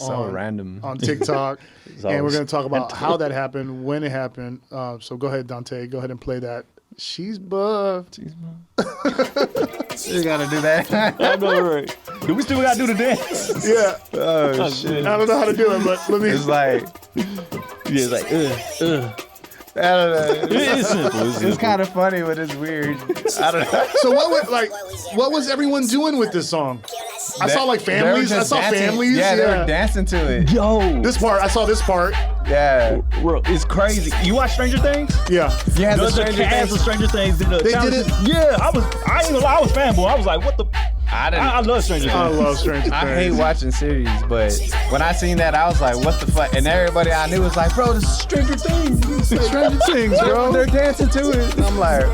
on TikTok. And we're going to talk about how that happened, when it happened. So go ahead, Dante. Go ahead and play that. She's buffed. You got to do that. I know, right? Do we still got to do the dance? Yeah. Oh, shit. I don't know how to do it, but let me. It's like. It's like, I don't know. It's simple. It's kind of funny, but it's weird. I don't know. So what was everyone doing with this song? I saw like families. I saw dancing. families. Yeah, they were dancing to it. Yo, This part, I saw this part. Yeah. Bro, it's crazy. You watch Stranger Things? Yeah. Yeah, The cast of Stranger Things did They did it? Yeah, I ain't gonna lie, I was fanboy. I was like, what the? I didn't. I love Stranger Things. I love Stranger Things. I hate watching series, but when I seen that, I was like, what the fuck? And everybody I knew was like, bro, this is Stranger Things. Stranger Things, bro. They're dancing to it. And I'm like,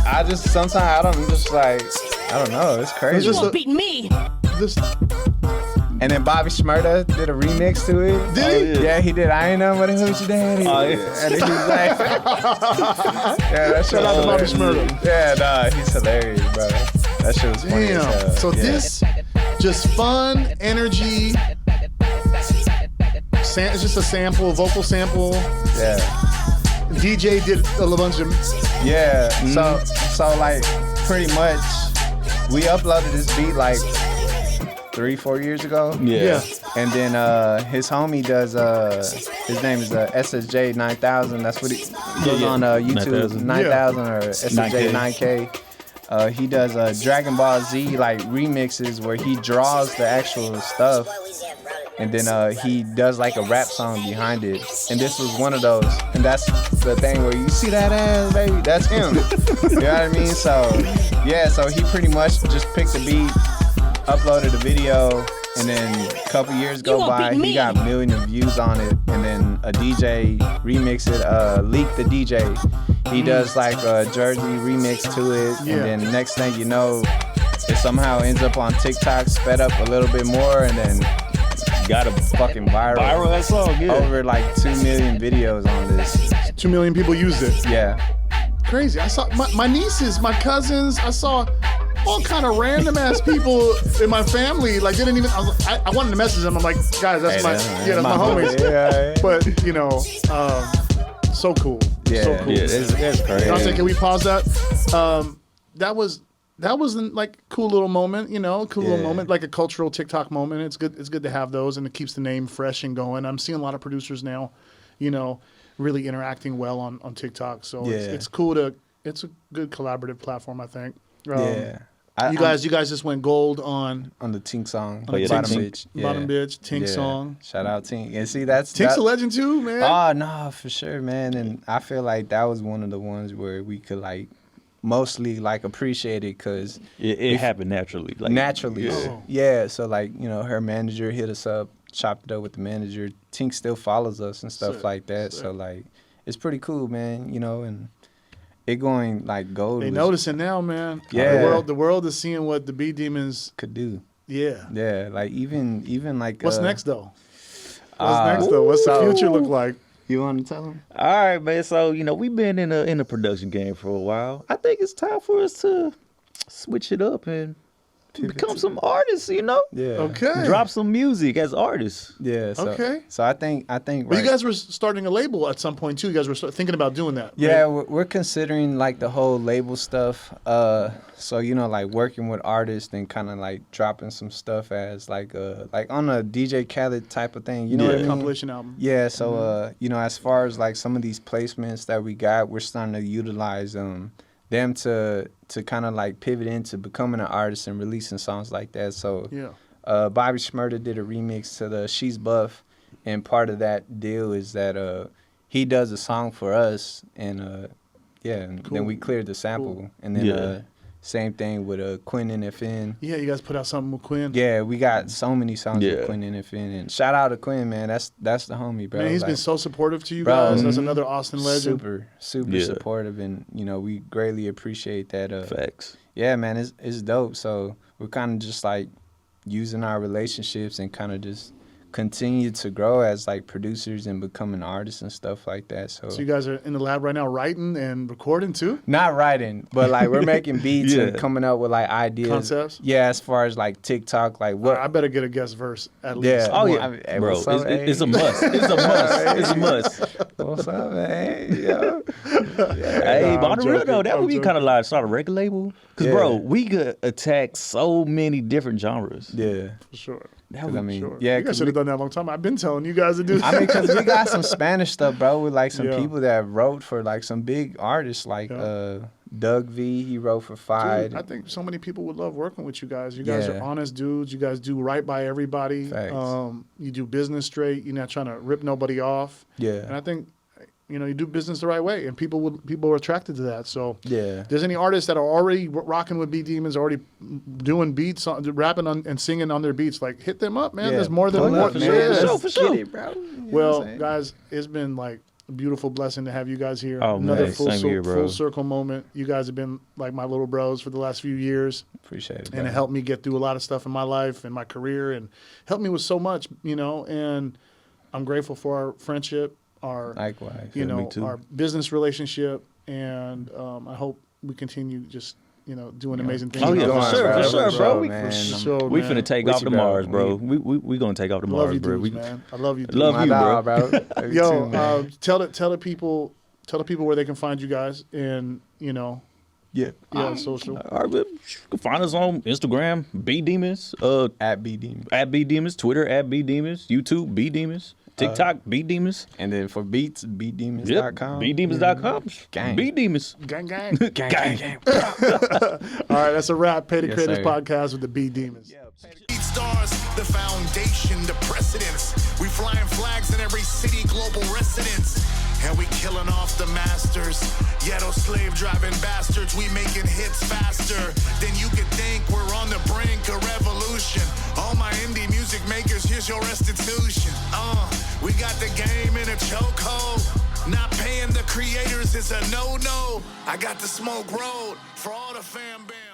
I just, sometimes I don't know. It's crazy. It's just Beat me. this. And then Bobby Shmurda did a remix to it. Did he? Yeah, he did. I ain't know but a hoochie daddy. Oh, yeah. And then he was like, yeah, that shit Shout out to Bobby was Shmurda. Yeah, nah, he's hilarious, bro. That shit was funny as hell. Damn. So Yeah. this, just fun, energy. It's just a sample, vocal sample. Yeah. DJ did a bunch of. Yeah, so like pretty much we uploaded this beat like 3-4 years ago. Yeah. And then his homie does his name is SSJ 9000. That's what he goes on YouTube 9000 or SSJ 9K. He does Dragon Ball Z like remixes where he draws the actual stuff. And then he does like a rap song behind it. And this was one of those. And that's the thing where you see that ass, baby, that's him. You know what I mean? So, yeah, so he pretty much just picked the beat, uploaded a video, and then a couple years go by, he got millions of views on it. And then a DJ remixed it, leaked the DJ. He does like a Jersey remix to it. Yeah. And then next thing you know, it somehow ends up on TikTok, sped up a little bit more, and then got a fucking viral that song, yeah. over like 2 million videos on this. 2 million people used it. Yeah. Crazy. I saw my nieces, my cousins. I saw all kind of random ass people in my family. Like didn't even. I wanted to message them. I'm like, guys, that's my homies. Yeah. But you know, so cool. Yeah. So cool. Yeah, that's crazy. Dante, can we pause that? That was like a cool little moment, you know, little moment, like a cultural TikTok moment. It's good to have those, and it keeps the name fresh and going. I'm seeing a lot of producers now, you know, really interacting well on TikTok. So it's cool it's a good collaborative platform, I think. Yeah. You guys just went gold on the Tink song. the Bottom Tink- Bitch. Bottom Bitch, Tink song. Shout out Tink. And see, that's Tink's a legend too, man. Oh no, for sure, man. And I feel like that was one of the ones where we could like mostly like appreciate it because it happened naturally. Like, naturally. Yeah. Yeah. So like, you know, her manager hit us up, chopped it up with the manager. Tink still follows us and stuff like that. So like, it's pretty cool, man. You know, and it going like gold. They noticing now, man. Yeah. The world is seeing what the BEATDemons could do. Yeah. Yeah. Like even like. What's next though? What's the future look like? You want to tell them? All right, man. So we've been in the production game for a while. I think it's time for us to switch it up and become some artists. You know? Yeah. Okay. Drop some music as artists. Yeah. So, Okay. So I think. Well, you guys were starting a label at some point too. You guys were thinking about doing that. Yeah, right? we're considering like the whole label stuff. So you know, like working with artists and kind of like dropping some stuff as like on a DJ Khaled type of thing. You know what I mean? Compilation album. Yeah. So you know, as far as like some of these placements that we got, we're starting to utilize them to kind of like pivot into becoming an artist and releasing songs like that. So Bobby Shmurda did a remix to the She's Buff, and part of that deal is that he does a song for us, and and then we cleared the sample, and then same thing with Quinn NFN. Yeah, you guys put out something with Quinn. Yeah, we got so many songs with Quinn NFN, and shout out to Quinn, man. That's the homie, bro. Man, he's like, been so supportive to you bro, guys. That's another Austin legend. Super supportive, and you know we greatly appreciate that. Facts. Yeah, man, it's dope. So we're kind of just like using our relationships and kind of just continue to grow as like producers and becoming artists and stuff like that. So you guys are in the lab right now writing and recording too? not writing, but like we're making beats and coming up with like ideas. Concepts? Yeah, as far as like TikTok, like what I better get a guest verse at least. Yeah. Oh one. yeah, I mean, hey, bro. what's up, It's a must. It's a must. It's a must. What's up, man? Yeah. Hey, but on the real though, that I'm would be joking. kind of like start a record label. Cause bro, we could attack so many different genres. Yeah. For sure. That would, I mean, Sure. yeah, You guys 'cause should have done that a long time. I've been telling you guys to do that. I mean, because we got some Spanish stuff, bro, with like some Yeah. people that wrote for like some big artists like Doug V, he wrote for Fide. Dude, I think so many people would love working with you guys. You guys Yeah. are honest dudes. You guys do right by everybody. Facts. You do business straight. You're not trying to rip nobody off. Yeah. And I think, you know, you do business the right way, and people are attracted to that. So, Yeah. if there's any artists that are already rocking with BeatDemons, already doing beats, rapping and singing on their beats, like hit them up, man. Yeah. There's more than Pull one. up, man. Yeah. For sure. Get it, bro. You know what I'm Well, saying? guys, it's been like a beautiful blessing to have you guys here. Oh, Another man, same here, bro. full circle moment. You guys have been like my little bros for the last few years, Appreciate it, and it bro. helped me get through a lot of stuff in my life and my career, and helped me with so much, you know. And I'm grateful for our friendship, our Likewise. you me know, too. our business relationship, and I hope we continue just, you know, doing amazing things. Oh, in yeah, our for lives. sure, bro. Man, For I'm- sure, We man. finna take With off you, to bro. Mars, bro. We gonna take off to Love Mars, you bro. dudes, We, man. I love you. Love My you, dog, bro. Love you Yo, too, man. tell the people where they can find you guys, and you know, Yeah. social. All right, you can find us on Instagram, BeatDemons, At BD. at BeatDemons, Twitter at BeatDemons, YouTube BeatDemons, TikTok BeatDemons. And then for beats, Yep, BeatDemons.com. BeatDemons.com. Gang. BeatDemons. Gang, gang. Gang. All right, that's a wrap. Pay the Yes, Creators sir. podcast with the BeatDemons. BEATSTARS, the foundation, the precedence. We flying flags in every city, global residence. And we killing off the masters. Ghetto slave driving bastards. We making hits faster than you could think. We're on the brink of revolution. All my indie music makers, here's your restitution. We got the game in a chokehold. Not paying the creators is a no-no. I got the smoke road for all the fan bands.